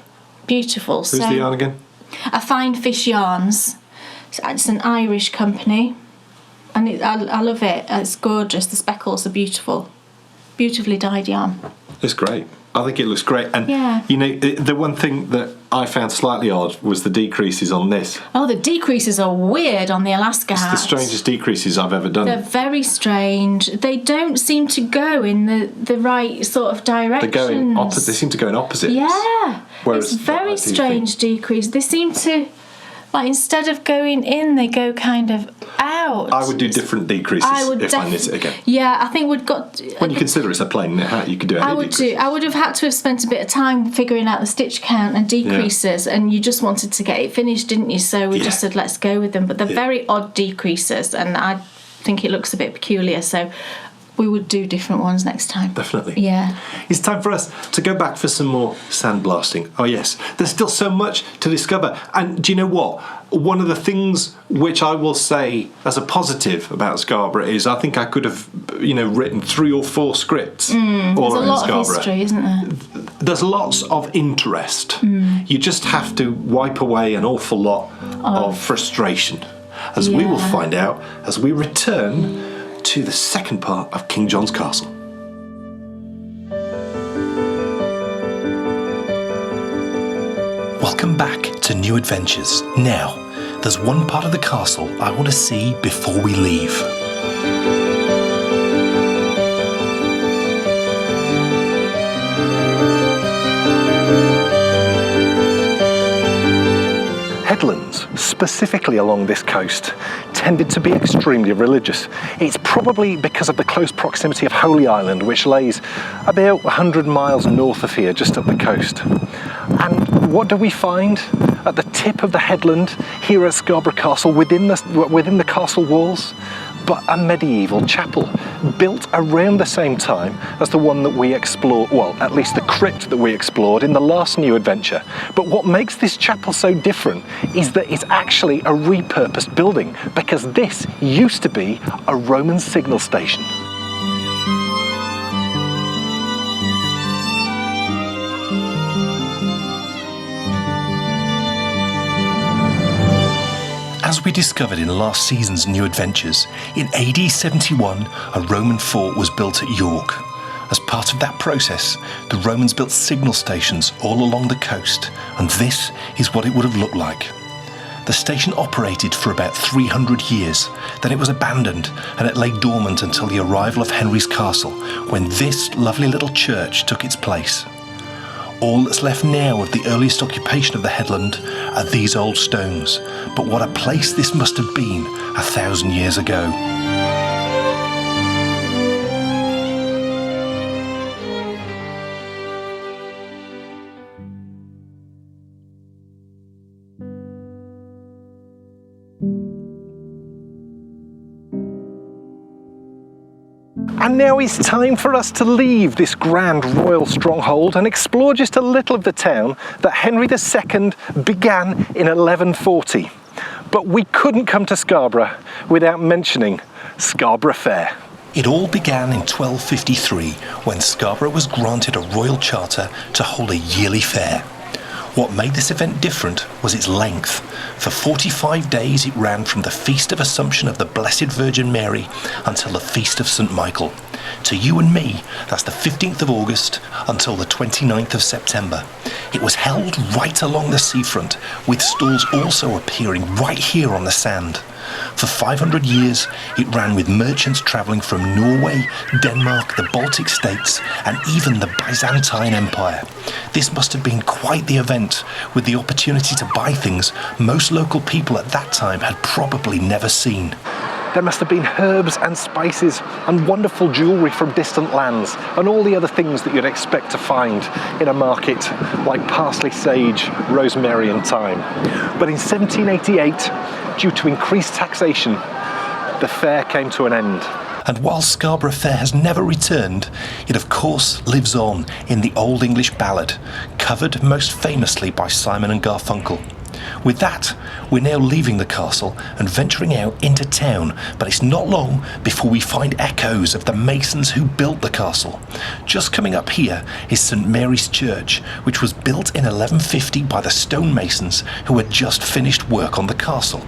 Beautiful. Who's the yarn again? A Fine Fish Yarns. It's an Irish company. And I love it. It's gorgeous. The speckles are beautiful. Beautifully dyed yarn. It's great. I think it looks great. And, the one thing that I found slightly odd was the decreases on this. Oh, the decreases are weird on the Alaska hat. It's the strangest decreases I've ever done. They're very strange. They don't seem to go in the right sort of directions. They're going opposite. They seem to go in opposites. Yeah. Whereas it's very strange decrease. They seem to... instead of going in, they go kind of out. I would do different decreases if I knit it again. Yeah, I think we'd got... When you consider it's a plain knit hat, you could do any decreases. I would have had to have spent a bit of time figuring out the stitch count and decreases, and you just wanted to get it finished, didn't you? So we just said, let's go with them. But they're very odd decreases, and I think it looks a bit peculiar, so... we would do different ones next time. Definitely. Yeah. It's time for us to go back for some more sandblasting. Oh, yes. There's still so much to discover. And do you know what? one of the things which I will say as a positive about Scarborough is I think I could have, written 3 or 4 scripts. There's a lot Scarborough. of history, isn't there? There's lots of interest. You just have to wipe away an awful lot of frustration, as we will find out as we return to the second part of King John's Castle. Welcome back to New Adventures. Now, there's one part of the castle I want to see before we leave. Headlands, specifically along this coast, tended to be extremely religious. It's probably because of the close proximity of Holy Island, which lays about 100 miles north of here, just up the coast. And what do we find at the tip of the headland here at Scarborough Castle, within the castle walls? But a medieval chapel built around the same time as the one that we explored, well, at least the crypt that we explored in the last new adventure. But what makes this chapel so different is that it's actually a repurposed building, because this used to be a Roman signal station. As we discovered in last season's New Adventures, in AD 71, a Roman fort was built at York. As part of that process, the Romans built signal stations all along the coast, and this is what it would have looked like. The station operated for about 300 years, then it was abandoned and it lay dormant until the arrival of Henry's castle, when this lovely little church took its place. All that's left now of the earliest occupation of the headland are these old stones, but what a place this must have been 1,000 years ago. And now it's time for us to leave this grand royal stronghold and explore just a little of the town that Henry II began in 1140. But we couldn't come to Scarborough without mentioning Scarborough Fair. It all began in 1253, when Scarborough was granted a royal charter to hold a yearly fair. What made this event different was its length. For 45 days it ran from the Feast of Assumption of the Blessed Virgin Mary until the Feast of St. Michael. To you and me, that's the 15th of August until the 29th of September. It was held right along the seafront, with stalls also appearing right here on the sand. For 500 years, it ran with merchants travelling from Norway, Denmark, the Baltic states, and even the Byzantine Empire. This must have been quite the event, with the opportunity to buy things most local people at that time had probably never seen. There must have been herbs and spices and wonderful jewellery from distant lands and all the other things that you'd expect to find in a market like parsley, sage, rosemary and thyme. But in 1788, due to increased taxation, the fair came to an end. And while Scarborough Fair has never returned, it of course lives on in the Old English ballad, covered most famously by Simon and Garfunkel. With that, we're now leaving the castle and venturing out into town, but it's not long before we find echoes of the masons who built the castle. Just coming up here is St. Mary's Church, which was built in 1150 by the stonemasons who had just finished work on the castle.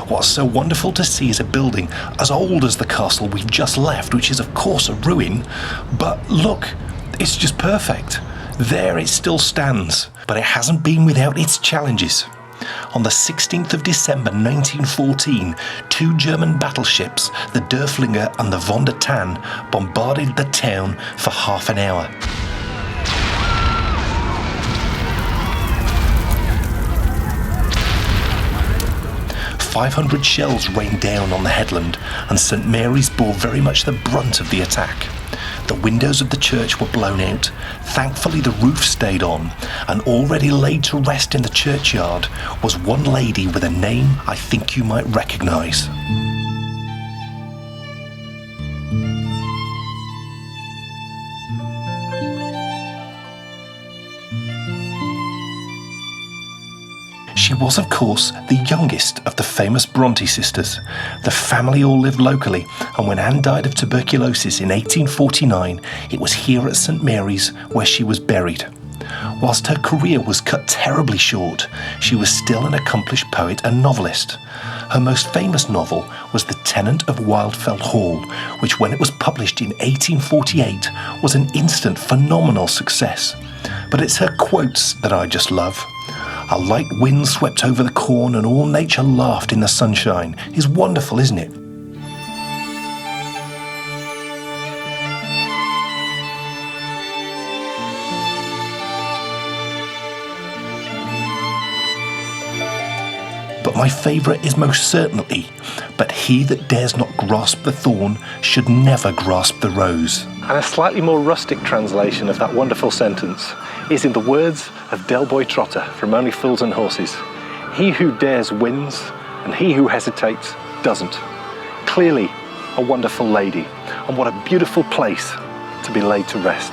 What's so wonderful to see is a building as old as the castle we've just left, which is of course a ruin, but look, it's just perfect. There it still stands, but it hasn't been without its challenges. On the 16th of December 1914, 2 German battleships, the Derfflinger and the Von der Tann, bombarded the town for half an hour. "500 shells rained down on the headland, and St. Mary's bore very much the brunt of the attack. The windows of the church were blown out. Thankfully the roof stayed on, and already laid to rest in the churchyard was one lady with a name I think you might recognise. She was, of course, the youngest of the famous Bronte sisters. The family all lived locally, and when Anne died of tuberculosis in 1849, it was here at St Mary's where she was buried. Whilst her career was cut terribly short, she was still an accomplished poet and novelist. Her most famous novel was The Tenant of Wildfell Hall, which when it was published in 1848 was an instant phenomenal success. But it's her quotes that I just love. "A light wind swept over the corn and all nature laughed in the sunshine" is wonderful, isn't it? But my favourite is most certainly, "But he that dares not grasp the thorn should never grasp the rose." And a slightly more rustic translation of that wonderful sentence is in the words of Del Boy Trotter from Only Fools and Horses. "He who dares wins, and he who hesitates doesn't." Clearly a wonderful lady, and what a beautiful place to be laid to rest.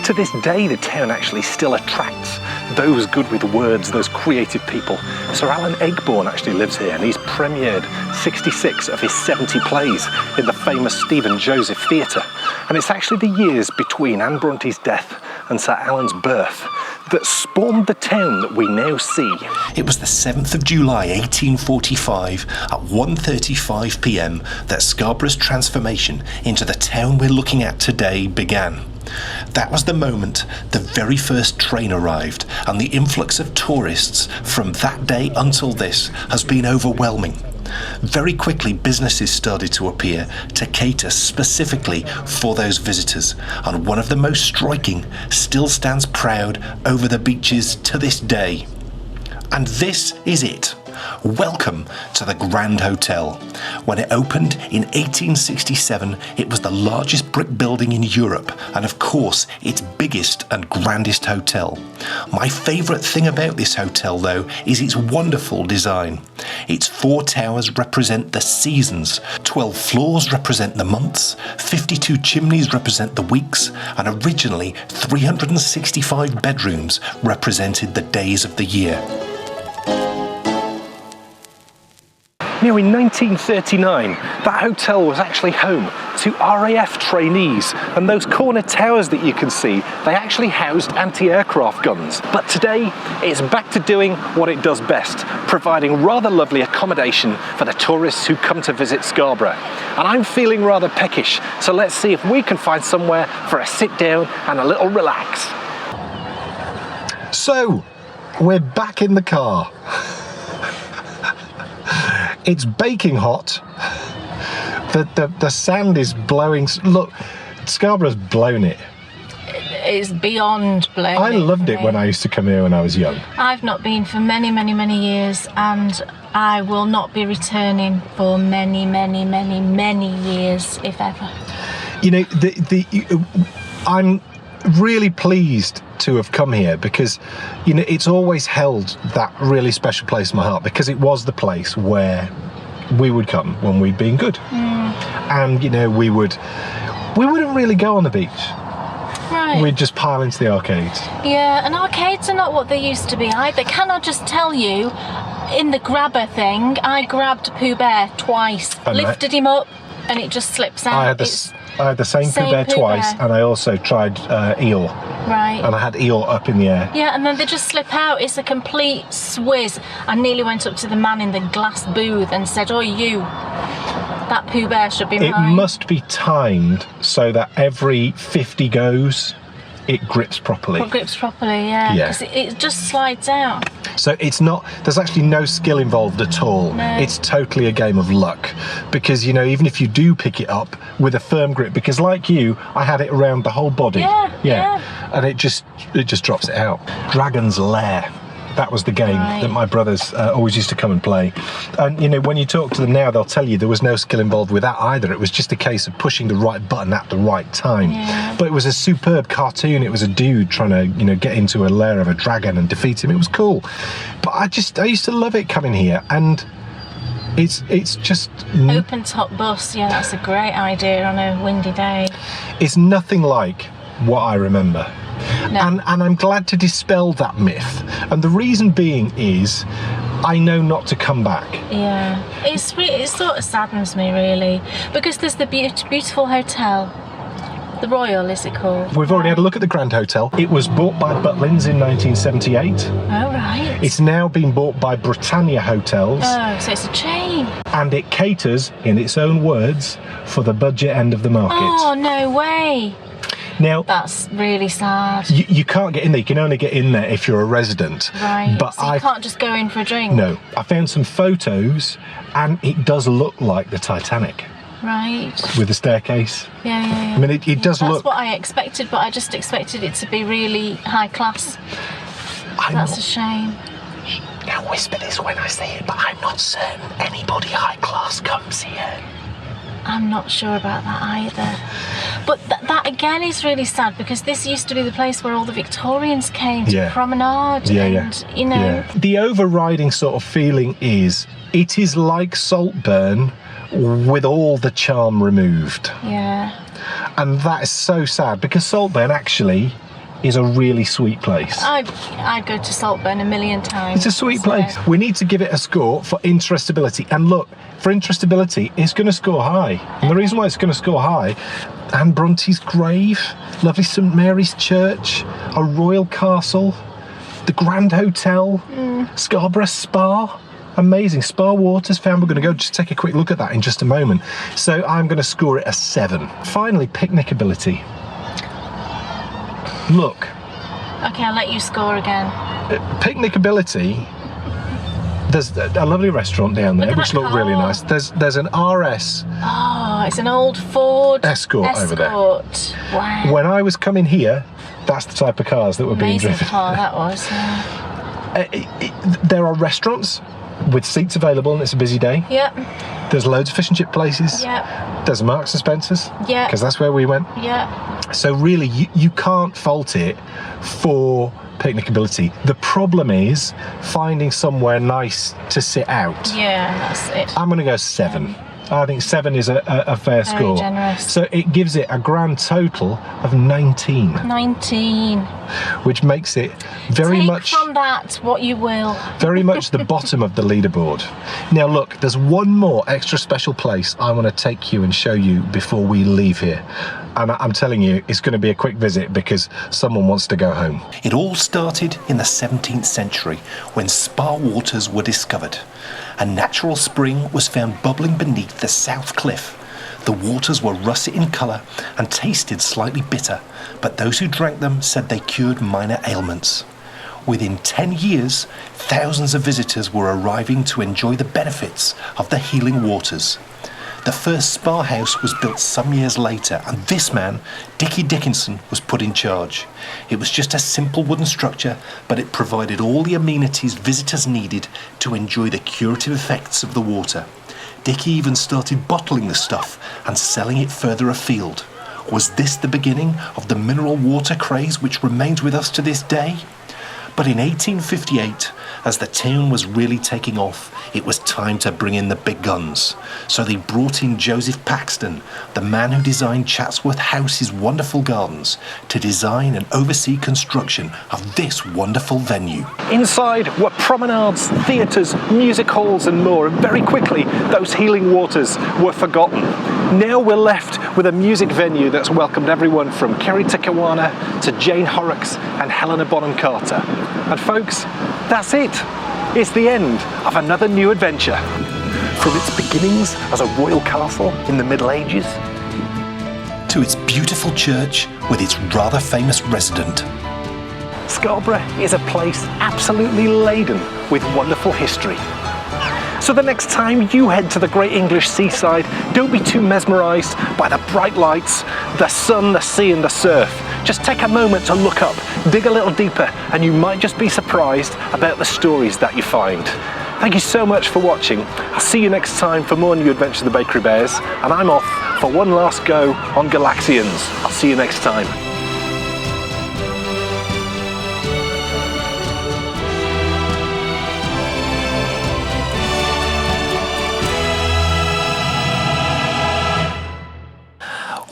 To this day, the town actually still attracts those good with words, those creative people. Sir Alan Ayckbourn actually lives here, and he's premiered 66 of his 70 plays in the famous Stephen Joseph Theatre. And it's actually the years between Anne Bronte's death and Sir Alan's birth that spawned the town that we now see. It was the 7th of July 1845 at 1:35 p.m. that Scarborough's transformation into the town we're looking at today began. That was the moment the very first train arrived, and the influx of tourists from that day until this has been overwhelming. Very quickly, businesses started to appear to cater specifically for those visitors, and one of the most striking still stands proud over the beaches to this day. And this is it. Welcome to the Grand Hotel. When it opened in 1867, it was the largest brick building in Europe, and of course, its biggest and grandest hotel. My favourite thing about this hotel, though, is its wonderful design. Its 4 towers represent the seasons, 12 floors represent the months, 52 chimneys represent the weeks, and originally 365 bedrooms represented the days of the year. Now, in 1939, that hotel was actually home to RAF trainees, and those corner towers that you can see, they actually housed anti-aircraft guns. But today, it's back to doing what it does best, providing rather lovely accommodation for the tourists who come to visit Scarborough. And I'm feeling rather peckish, so let's see if we can find somewhere for a sit down and a little relax. So, we're back in the car. It's baking hot. The sand is blowing. Look, Scarborough's blown it. It's beyond blown. I loved it when I used to come here when I was young. I've not been for many, many, many years, and I will not be returning for many, many, many, many years, if ever. You know, I'm really pleased to have come here because, you know, it's always held that really special place in my heart because it was the place where we would come when we'd been good. And, you know, we wouldn't really go on the beach. Right. We'd just pile into the arcades. Yeah, and arcades are not what they used to be either. Can I just tell you, in the grabber thing, I grabbed Pooh Bear twice, lifted him up, and it just slips out. I had the same Pooh Bear twice, and I also tried eel. Right. And I had eel up in the air. Yeah, and then they just slip out. It's a complete swizz. I nearly went up to the man in the glass booth and said, "Oh, you, that Pooh Bear should be mine." It must be timed so that every 50 goes, it grips properly. It grips properly, yeah. Because it just slides out. So it's not, there's actually no skill involved at all. No. It's totally a game of luck. Because, you know, even if you do pick it up with a firm grip, because like you, I had it around the whole body. Yeah. And it just drops it out. Dragon's Lair. That was the game that my brothers always used to come and play. And, you know, when you talk to them now, they'll tell you there was no skill involved with that either. It was just a case of pushing the right button at the right time. Yeah. But it was a superb cartoon. It was a dude trying to, you know, get into a lair of a dragon and defeat him. It was cool. But I used to love it coming here. And it's just... Open top bus, yeah, that's a great idea on a windy day. It's nothing like what I remember. No. And I'm glad to dispel that myth. And the reason being is I know not to come back. Yeah, it sort of saddens me really, because there's the beautiful hotel. The Royal, is it called? We've already had a look at the Grand Hotel. It was bought by Butlins in 1978. Oh, right. It's now been bought by Britannia Hotels. Oh, so it's a chain. And it caters, in its own words, for the budget end of the market. Oh, no way. Now, that's really sad. You can't get in there. You can only get in there if you're a resident. Right. But so you can't just go in for a drink? No. I found some photos, and it does look like the Titanic. Right. With the staircase. Yeah. I mean, it does look... That's what I expected, but I just expected it to be really high class. That's a shame. Now whisper this when I say it, but I'm not certain anybody high class comes here. I'm not sure about that either. But that again is really sad, because this used to be the place where all the Victorians came to promenade. You know. Yeah. The overriding sort of feeling is it is like Saltburn with all the charm removed. Yeah. And that is so sad, because Saltburn actually is a really sweet place. I'd go to Saltburn a million times. It's a sweet place. We need to give it a score for interestability. And look, for interestability, it's going to score high. And the reason why it's going to score high, Anne Bronte's grave, lovely St Mary's Church, a royal castle, the Grand Hotel, Scarborough Spa. Amazing. Spa Waters found. We're going to go just take a quick look at that in just a moment. So I'm going to score it a 7. Finally, picnicability. Look. Okay, I'll let you score again. Picnicability. There's a lovely restaurant down there, which looked really nice. There's an RS. Oh, it's an old Ford Escort over there. Wow. When I was coming here, that's the type of cars that were being driven. Amazing car that was. There are restaurants with seats available, and it's a busy day. Yep. There's loads of fish and chip places. Yep. There's Marks and Spencer's. Yeah. Because that's where we went. Yeah. So really, you can't fault it for picnicability. The problem is finding somewhere nice to sit out. Yeah, that's it. I'm going to go 7. I think 7 is a fair score. Very generous. So it gives it a grand total of 19. 19. Which makes it very much... Take from that what you will. Very much the bottom of the leaderboard. Now look, there's one more extra special place I want to take you and show you before we leave here. And I'm telling you, it's going to be a quick visit because someone wants to go home. It all started in the 17th century when spa waters were discovered. A natural spring was found bubbling beneath the south cliff. The waters were russet in colour and tasted slightly bitter, but those who drank them said they cured minor ailments. Within 10 years, thousands of visitors were arriving to enjoy the benefits of the healing waters. The first spa house was built some years later, and this man, Dickie Dickinson, was put in charge. It was just a simple wooden structure, but it provided all the amenities visitors needed to enjoy the curative effects of the water. Dickie even started bottling the stuff and selling it further afield. Was this the beginning of the mineral water craze which remains with us to this day? But in 1858, as the town was really taking off, it was time to bring in the big guns. So they brought in Joseph Paxton, the man who designed Chatsworth House's wonderful gardens, to design and oversee construction of this wonderful venue. Inside were promenades, theatres, music halls and more, and very quickly those healing waters were forgotten. Now we're left with a music venue that's welcomed everyone from Kerry to Kawana to Jane Horrocks and Helena Bonham Carter. And folks, that's it. It's the end of another new adventure. From its beginnings as a royal castle in the Middle Ages to its beautiful church with its rather famous resident. Scarborough is a place absolutely laden with wonderful history. So the next time you head to the Great English Seaside, don't be too mesmerised by the bright lights, the sun, the sea and the surf. Just take a moment to look up, dig a little deeper, and you might just be surprised about the stories that you find. Thank you so much for watching. I'll see you next time for more new adventures of the Bakery Bears, and I'm off for one last go on Galaxians. I'll see you next time.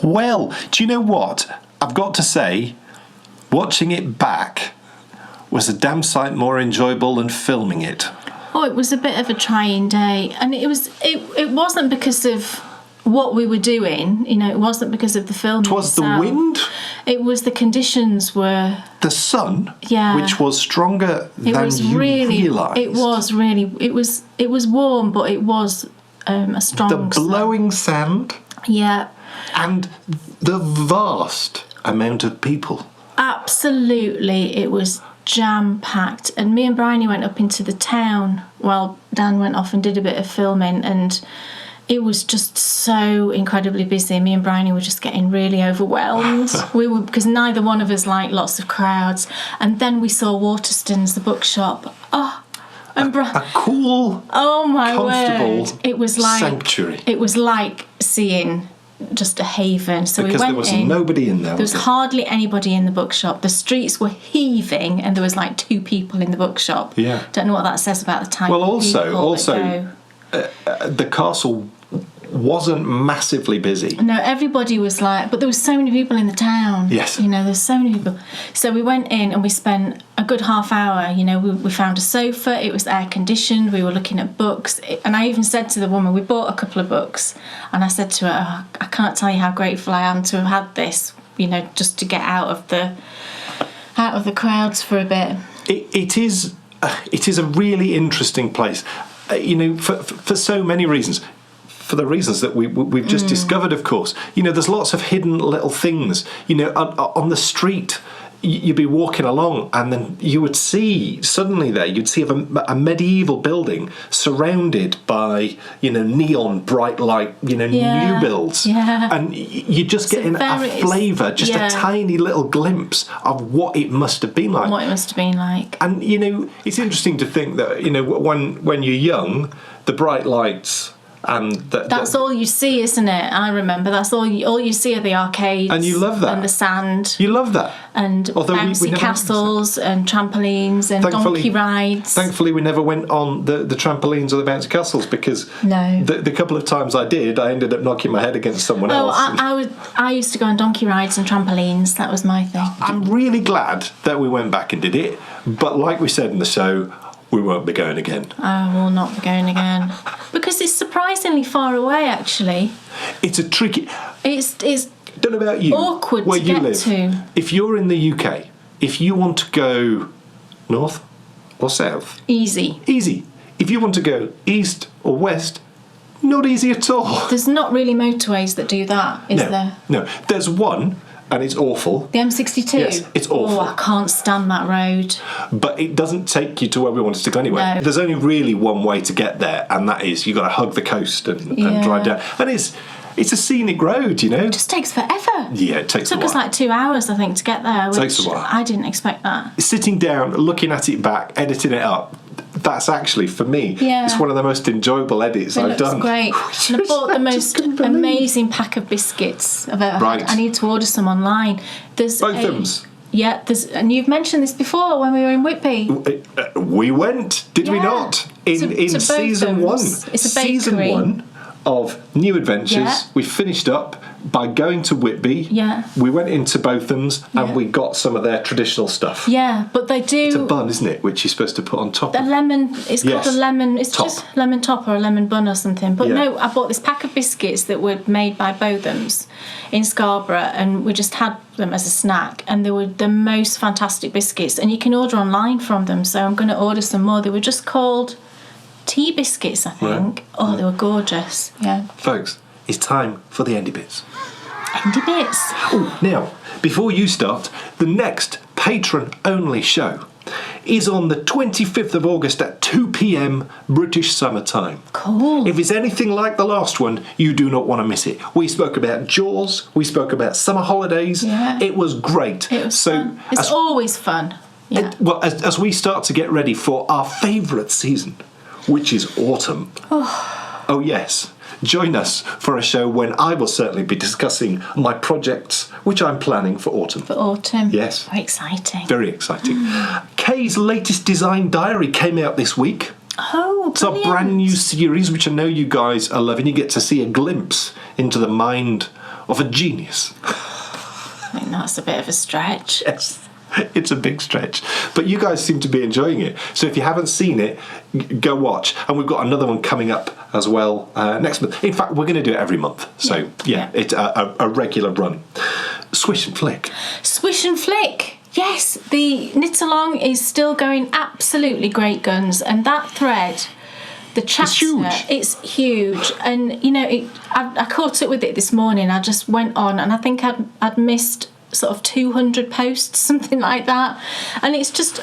Well, do you know what? I've got to say, watching it back was a damn sight more enjoyable than filming it. Oh, it was a bit of a trying day, and it wasn't because of what we were doing. You know, it wasn't because of the filming. It was itself. the wind. It was the conditions were. The sun. Yeah. Which was stronger than you realised. It was really. It was warm, but it was a strong. The blowing sand. Yeah. And the vast amount of people. Absolutely, it was jam-packed. And me and Bryony went up into the town while Dan went off and did a bit of filming, and it was just so incredibly busy. Me and Bryony were just getting really overwhelmed. Because neither one of us liked lots of crowds. And then we saw Waterstones, the bookshop. Oh, and a cool, oh my comfortable word! It was like sanctuary. It was like seeing just a haven. So because we went there was in. Nobody in there. There was hardly anybody in the bookshop. The streets were heaving, and there was like 2 people in the bookshop. Yeah. Don't know what that says about the type. Well, of people also, the castle wasn't massively busy. No, everybody was like, but there was so many people in the town. Yes. You know, there's so many people. So we went in and we spent a good half hour. You know, we found a sofa. It was air conditioned. We were looking at books. And I even said to the woman, we bought a couple of books. And I said to her, oh, I can't tell you how grateful I am to have had this, you know, just to get out of the crowds for a bit. It is a really interesting place. You know, for so many reasons. For the reasons that we've just discovered, of course. You know, there's lots of hidden little things. You know, on the street, you'd be walking along and then you would see, suddenly there, you'd see a medieval building surrounded by, you know, neon bright light, you know, new builds. Yeah. And you're just getting a flavour, just a tiny little glimpse of what it must have been like. What it must have been like. And, you know, it's interesting to think that, you know, when you're young, the bright lights... And that's all you see, isn't it? I remember that's all you see are the arcades, and you love that, and the sand. You love that, and bouncy castles and trampolines and donkey rides. Thankfully, we never went on the trampolines or the bouncy castles because the couple of times I did, I ended up knocking my head against someone else. I used to go on donkey rides and trampolines. That was my thing. I'm really glad that we went back and did it, but like we said in the show, we won't be going again. I will not be going again because it's surprisingly far away. Actually, it's a tricky. It's don't know about you. Awkward where to you get live. to. If you're in the UK, if you want to go north or south, easy. If you want to go east or west, not easy at all. There's not really motorways that do that, is there? No, there's one. And it's awful. The M62? Yes, it's awful. Oh, I can't stand that road. But it doesn't take you to where we wanted to go anyway. No. There's only really one way to get there, and that is you've got to hug the coast and drive down. And it's a scenic road, you know. It just takes forever. Yeah, it takes a while. It took us like 2 hours, I think, to get there. Which takes a while. I didn't expect that. Sitting down, looking at it back, editing it up, that's actually, for me, it's one of the most enjoyable edits I've done. It looks great. And I bought the most amazing pack of biscuits I've ever had. I need to order some online. Bothams. Yeah, and you've mentioned this before when we were in Whitby. We went, did we not? In season 1. It's a bakery. Season 1 of New Adventures. We finished up by going to Whitby. Yeah. We went into Bothams and we got some of their traditional stuff. Yeah, but they do... It's a bun, isn't it, which you're supposed to put on top of... It's called a lemon... It's top. Just lemon top or a lemon bun or something. But no, I bought this pack of biscuits that were made by Bothams in Scarborough, and we just had them as a snack, and they were the most fantastic biscuits, and you can order online from them, so I'm going to order some more. They were just called tea biscuits, I think. Right. Oh, they were gorgeous. Yeah. Folks, it's time for the Endy Bits. Endy Bits. Oh, now, before you start, the next patron-only show is on the 25th of August at 2 p.m. British Summer Time. Cool. If it's anything like the last one, you do not want to miss it. We spoke about Jaws, we spoke about summer holidays. Yeah. It was great. It was fun. It's always fun. Yeah. As we start to get ready for our favourite season, which is autumn. Oh yes. Join us for a show when I will certainly be discussing my projects, which I'm planning for autumn. For autumn? Yes. Very exciting. Very exciting. Kay's latest design diary came out this week. Oh, It's a brilliant. brand new series, which I know you guys are loving. You get to see a glimpse into the mind of a genius. I think that's a bit of a stretch. Yes. It's a big stretch, but you guys seem to be enjoying it. So if you haven't seen it, go watch. And we've got another one coming up as well next month. In fact, we're going to do it every month. So yeah. It's a regular run. Swish and flick. Swish and flick. Yes, the knit along is still going absolutely great guns, and that thread, the chatter, it's huge. And you know, I caught up with it this morning. I just went on, and I think I'd missed sort of 200 posts, something like that, and it's just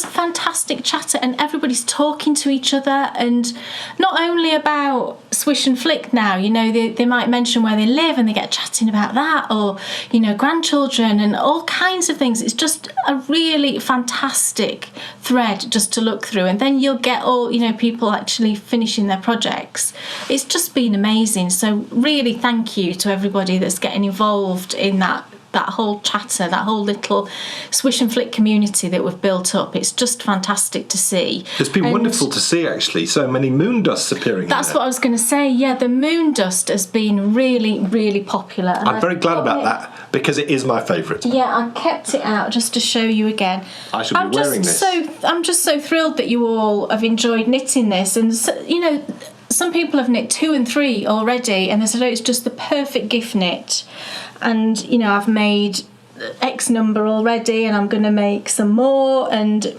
fantastic chatter, and everybody's talking to each other, and not only about swish and flick now, you know, they might mention where they live and they get chatting about that, or you know, grandchildren and all kinds of things. It's just a really fantastic thread just to look through, and then you'll get all, you know, people actually finishing their projects. It's just been amazing. So really thank you to everybody that's getting involved in that whole chatter, that whole little swish and flick community that we've built up. It's just fantastic to see. It's been wonderful to see, actually, so many moon dusts appearing. That's what I was going to say. Yeah, the moon dust has been really, really popular. And I'm very glad about that, because it is my favourite. Yeah, I kept it out just to show you again. I should be wearing this. I'm just so thrilled that you all have enjoyed knitting this, and you know, some people have knit 2 and 3 already, and they said, oh, it's just the perfect gift knit. And, you know, I've made X number already, and I'm going to make some more, and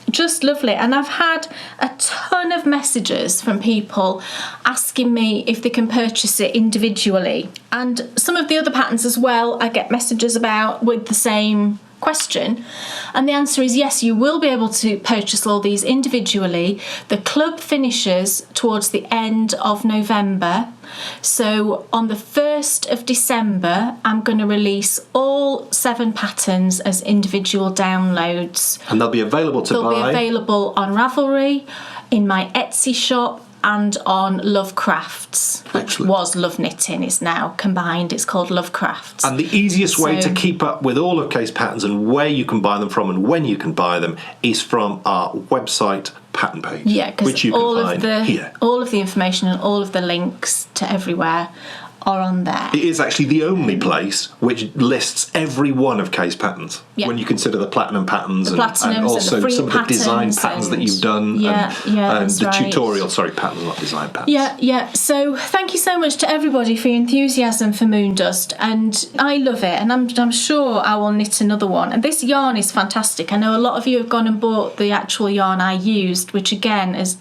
just lovely. And I've had a ton of messages from people asking me if they can purchase it individually. And some of the other patterns as well, I get messages about with the same question, and the answer is yes, you will be able to purchase all these individually. The club finishes towards the end of November, so on the 1st of December I'm going to release all 7 patterns as individual downloads, and they'll be available to buy. They'll be available on Ravelry, in my Etsy shop, and on Love Crafts, which was Love Knitting. It's now combined. It's called Love Crafts. And the easiest way to keep up with all of Kay's patterns and where you can buy them from and when you can buy them is from our website pattern page, which you can find here. All of the information and all of the links to everywhere are on there. It is actually the only place which lists every one of Kay's patterns, when you consider the platinum patterns and also some of the design patterns that you've done, and the tutorial patterns, not design patterns. So thank you so much to everybody for your enthusiasm for Moon Dust, and I love it, and I'm sure I will knit another one. And this yarn is fantastic. I know a lot of you have gone and bought the actual yarn I used, which again is,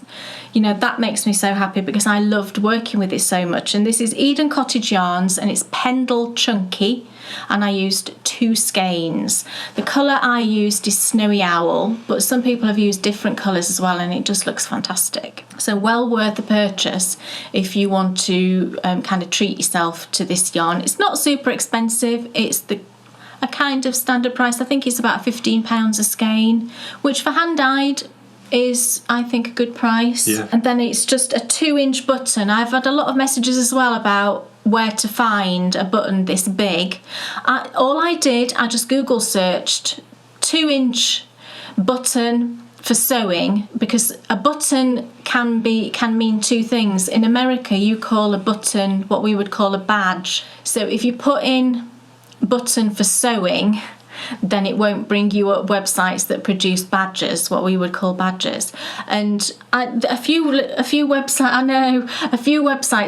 you know, that makes me so happy because I loved working with it so much. And this is Eden Cottage Yarns, and it's Pendle Chunky, and I used 2 skeins. The colour I used is Snowy Owl, but some people have used different colours as well, and it just looks fantastic. So well worth the purchase if you want to kind of treat yourself to this yarn. It's not super expensive. It's a kind of standard price. I think it's about £15 a skein, which for hand-dyed is, I think, a good price. And then it's just a 2-inch button. I've had a lot of messages as well about where to find a button this big. I just Google searched 2-inch button for sewing, because a button can mean 2 things. In America, you call a button what we would call a badge. So if you put in button for sewing, then it won't bring you up websites that produce badges, what we would call badges. And a few websites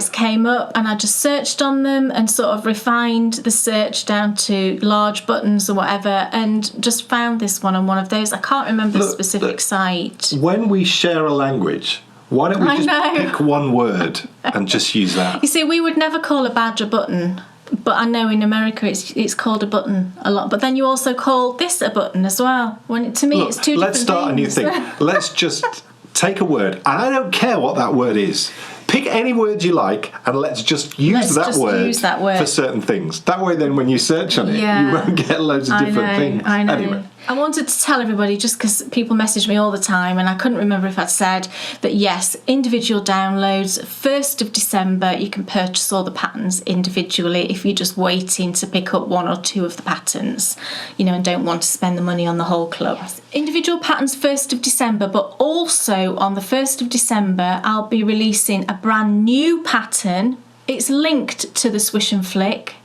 came up, and I just searched on them and sort of refined the search down to large buttons or whatever, and just found this one on one of those. I can't remember the specific site. When we share a language, why don't we just pick one word and just use that? You see, we would never call a badge a button. But I know in America it's called a button a lot. But then you also call this a button as well. To me, it's two different things. Let's start a new thing. Let's just take a word, and I don't care what that word is. Pick any word you like, and let's just use that word for certain things. That way, then, when you search on it, you won't get loads of different things. I know. Anyway. I wanted to tell everybody, just because people message me all the time, and I couldn't remember if I'd said that, yes, individual downloads, 1st of December, you can purchase all the patterns individually if you're just waiting to pick up one or two of the patterns, and don't want to spend the money on the whole club. Yes. Individual patterns 1st of December, but also on the 1st of December, I'll be releasing a brand new pattern. It's linked to the Swish and Flick.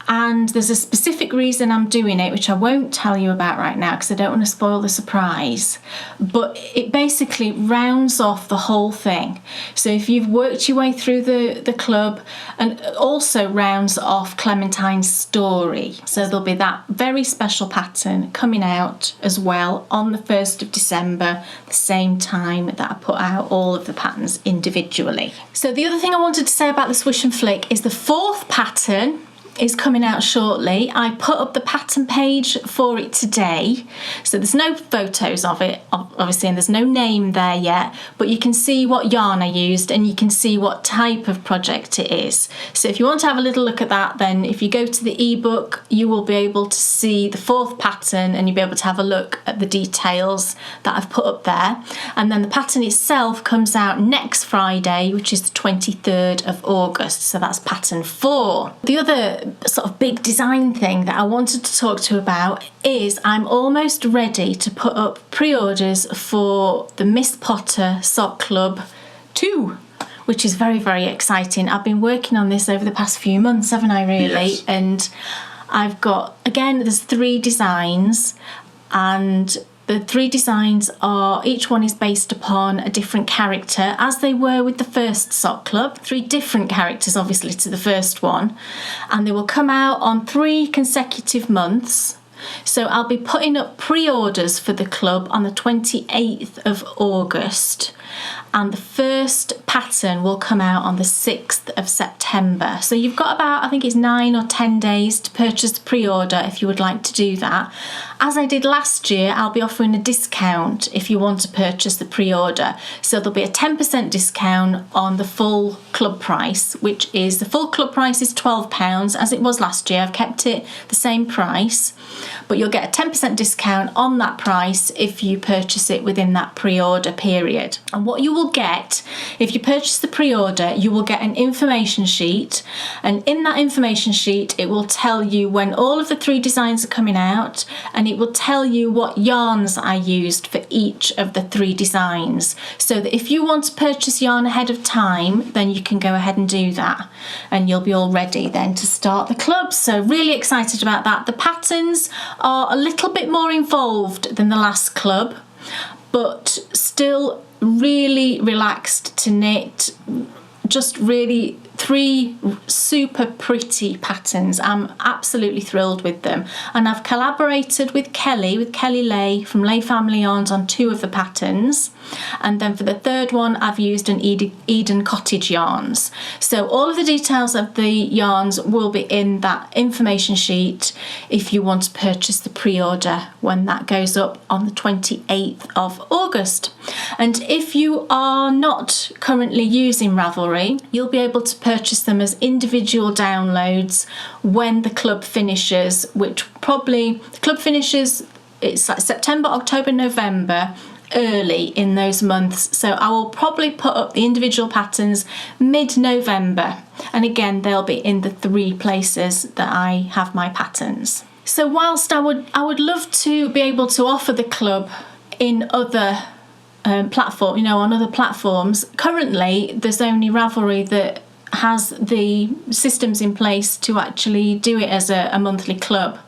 And there's a specific reason I'm doing it, which I won't tell you about right now because I don't want to spoil the surprise. But it basically rounds off the whole thing. So if you've worked your way through the club, and also rounds off Clementine's story. So there'll be that very special pattern coming out as well on the 1st of December, the same time that I put out all of the patterns individually. So the other thing I wanted to say about the Swish and Flick is the 4th pattern is coming out shortly. I put up the pattern page for it today, so there's no photos of it obviously, and there's no name there yet, but you can see what yarn I used and you can see what type of project it is. So if you want to have a little look at that, then if you go to the ebook, you will be able to see the 4th pattern and you'll be able to have a look at the details that I've put up there. And then the pattern itself comes out next Friday, which is the 23rd of August, so that's pattern 4. The other sort of big design thing that I wanted to talk to you about is I'm almost ready to put up pre-orders for the Miss Potter Sock Club 2, which is very, very exciting. I've been working on this over the past few months, haven't I, really? Yes. And I've got, again, there's 3 designs, and the 3 designs are, each one is based upon a different character, as they were with the first sock club. 3 different characters, obviously, to the first one. And they will come out on 3 consecutive months. So I'll be putting up pre-orders for the club on the 28th of August. And the first pattern will come out on the 6th of September. So you've got about, I think it's 9 or 10 days to purchase the pre-order if you would like to do that. As I did last year, I'll be offering a discount if you want to purchase the pre-order. So there'll be a 10% discount on the full club price, which is, the full club price is £12, as it was last year. I've kept it the same price, but you'll get a 10% discount on that price if you purchase it within that pre-order period. And what you will get, if you purchase the pre-order, you will get an information sheet, and in that information sheet it will tell you when all of the 3 designs are coming out, and it will tell you what yarns I used for each of the 3 designs, so that if you want to purchase yarn ahead of time, then you can go ahead and do that, and you'll be all ready then to start the club. So really excited about that. The patterns are a little bit more involved than the last club, but still really relaxed to knit. Just really 3 super pretty patterns. I'm absolutely thrilled with them, and I've collaborated with Kelly Lay from Lay Family Yarns on 2 of the patterns, and then for the 3rd one I've used an Eden Cottage yarns. So all of the details of the yarns will be in that information sheet if you want to purchase the pre-order when that goes up on the 28th of August. And if you are not currently using Ravelry, you'll be able to purchase them as individual downloads when the club finishes, which probably, the club finishes, it's like September, October, November, early in those months. So I will probably put up the individual patterns mid-November, and again they'll be in the 3 places that I have my patterns. So whilst I would love to be able to offer the club in other platform, on other platforms, currently there's only Ravelry that has the systems in place to actually do it as a monthly club.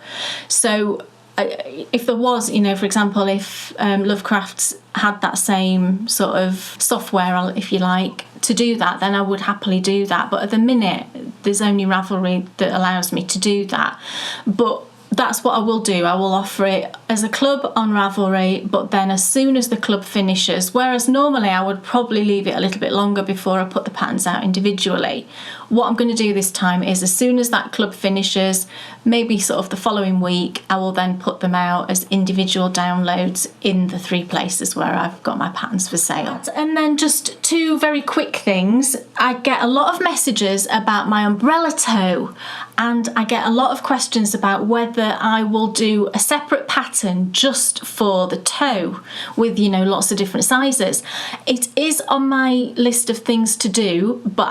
So if there was, for example, if Lovecrafts had that same sort of software, if you like, to do that, then I would happily do that. But at the minute, there's only Ravelry that allows me to do that. But that's what I will do. I will offer it as a club on Ravelry, but then as soon as the club finishes, whereas normally I would probably leave it a little bit longer before I put the patterns out individually. what I'm going to do this time is, as soon as that club finishes, maybe sort of the following week, I will then put them out as individual downloads in the 3 places where I've got my patterns for sale. And then just 2 very quick things. I get a lot of messages about my umbrella toe, and I get a lot of questions about whether I will do a separate pattern just for the toe with, you know, lots of different sizes. It is on my list of things to do, but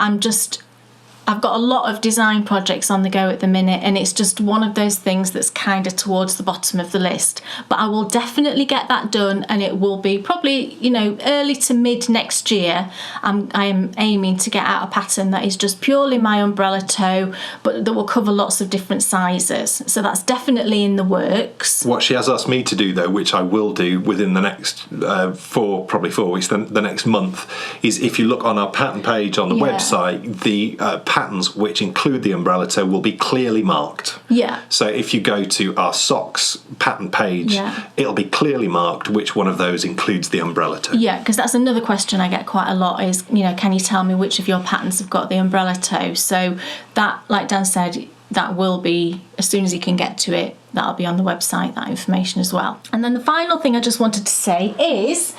I've got a lot of design projects on the go at the minute, and it's just one of those things that's kind of towards the bottom of the list. But I will definitely get that done, and it will be probably, you know, early to mid next year. I am aiming to get out a pattern that is just purely my umbrella toe, but that will cover lots of different sizes. So that's definitely in the works. What she has asked me to do, though, which I will do within the next 4 weeks, the next month, is if you look on our pattern page on the website, the patterns which include the umbrella toe will be clearly marked. Yeah. So if you go to our socks pattern page, it'll be clearly marked which one of those includes the umbrella toe. Yeah, because that's another question I get quite a lot is, you know, can you tell me which of your patterns have got the umbrella toe? So that, like Dan said, that will be, as soon as you can get to it, that'll be on the website, that information as well. And then the final thing I just wanted to say is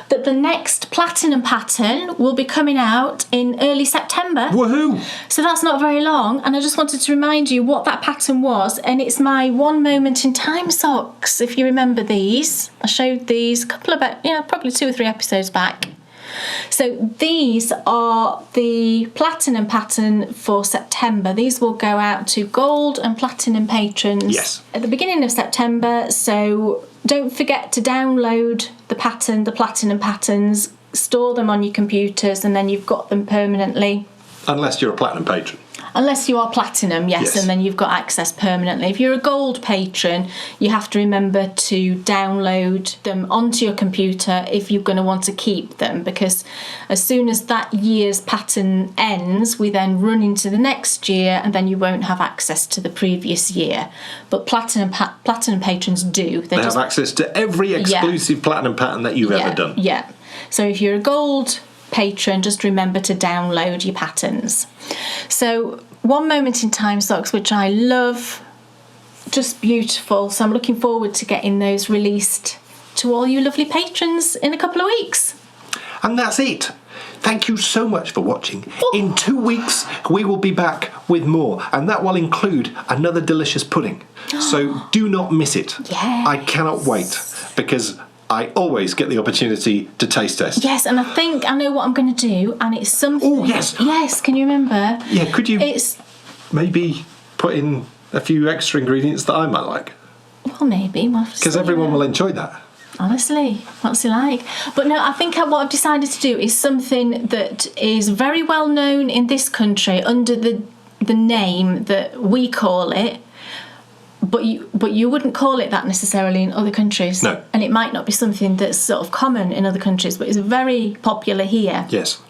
that the next platinum pattern will be coming out in early September. Woohoo! So that's not very long, and I just wanted to remind you what that pattern was, and it's my One Moment in Time socks, if you remember these. I showed these a couple of, probably 2 or 3 episodes back. So these are the platinum pattern for September. These will go out to gold and platinum patrons at the beginning of September. So don't forget to download the platinum patterns, store them on your computers, and then you've got them permanently. Unless you're a platinum patron. Unless you are platinum, yes, and then you've got access permanently. If you're a gold patron, you have to remember to download them onto your computer if you're going to want to keep them, because as soon as that year's pattern ends, we then run into the next year, and then you won't have access to the previous year. But platinum patrons do. They have access to every exclusive platinum pattern that you've ever done. Yeah. So if you're a gold patron, just remember to download your patterns. So One Moment in Time socks, which I love, just beautiful. So I'm looking forward to getting those released to all you lovely patrons in a couple of weeks. And that's it. Thank you so much for watching. In 2 weeks, we will be back with more, and that will include another delicious pudding. So do not miss it. Yes. I cannot wait, because I always get the opportunity to taste test. Yes, and I think I know what I'm going to do, and it's something... Oh, yes. Yes, can you remember? Yeah, could you maybe put in a few extra ingredients that I might like? Well, maybe. Because everyone will enjoy that. Honestly, what's it like? But no, I think what I've decided to do is something that is very well known in this country under the name that we call it, but you wouldn't call it that necessarily in other countries. No. And it might not be something that's sort of common in other countries, but it's very popular here. Yes.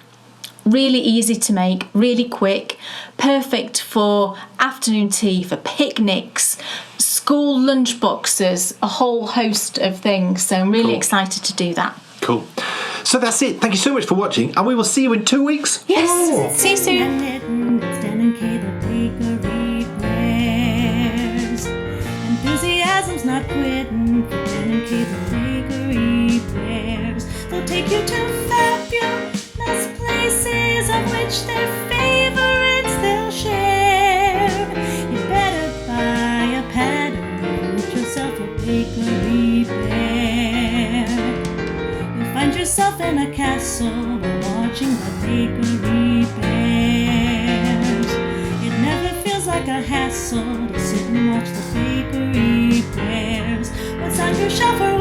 Really easy to make, really quick, perfect for afternoon tea, for picnics, school lunch boxes, a whole host of things. So I'm really excited to do that. Cool. So that's it. Thank you so much for watching, and we will see you in 2 weeks. Yes. See you soon. Enthusiasm's not quitting for Dan and Kay the Bakery Bears. They'll take you to fabulous places of which their favorites they'll share. You better buy a pattern and get yourself a bakery bear. You'll find yourself in a castle while watching the bakery bears. It never feels like a hassle to sit and watch the bakery bears. What's on your shelf?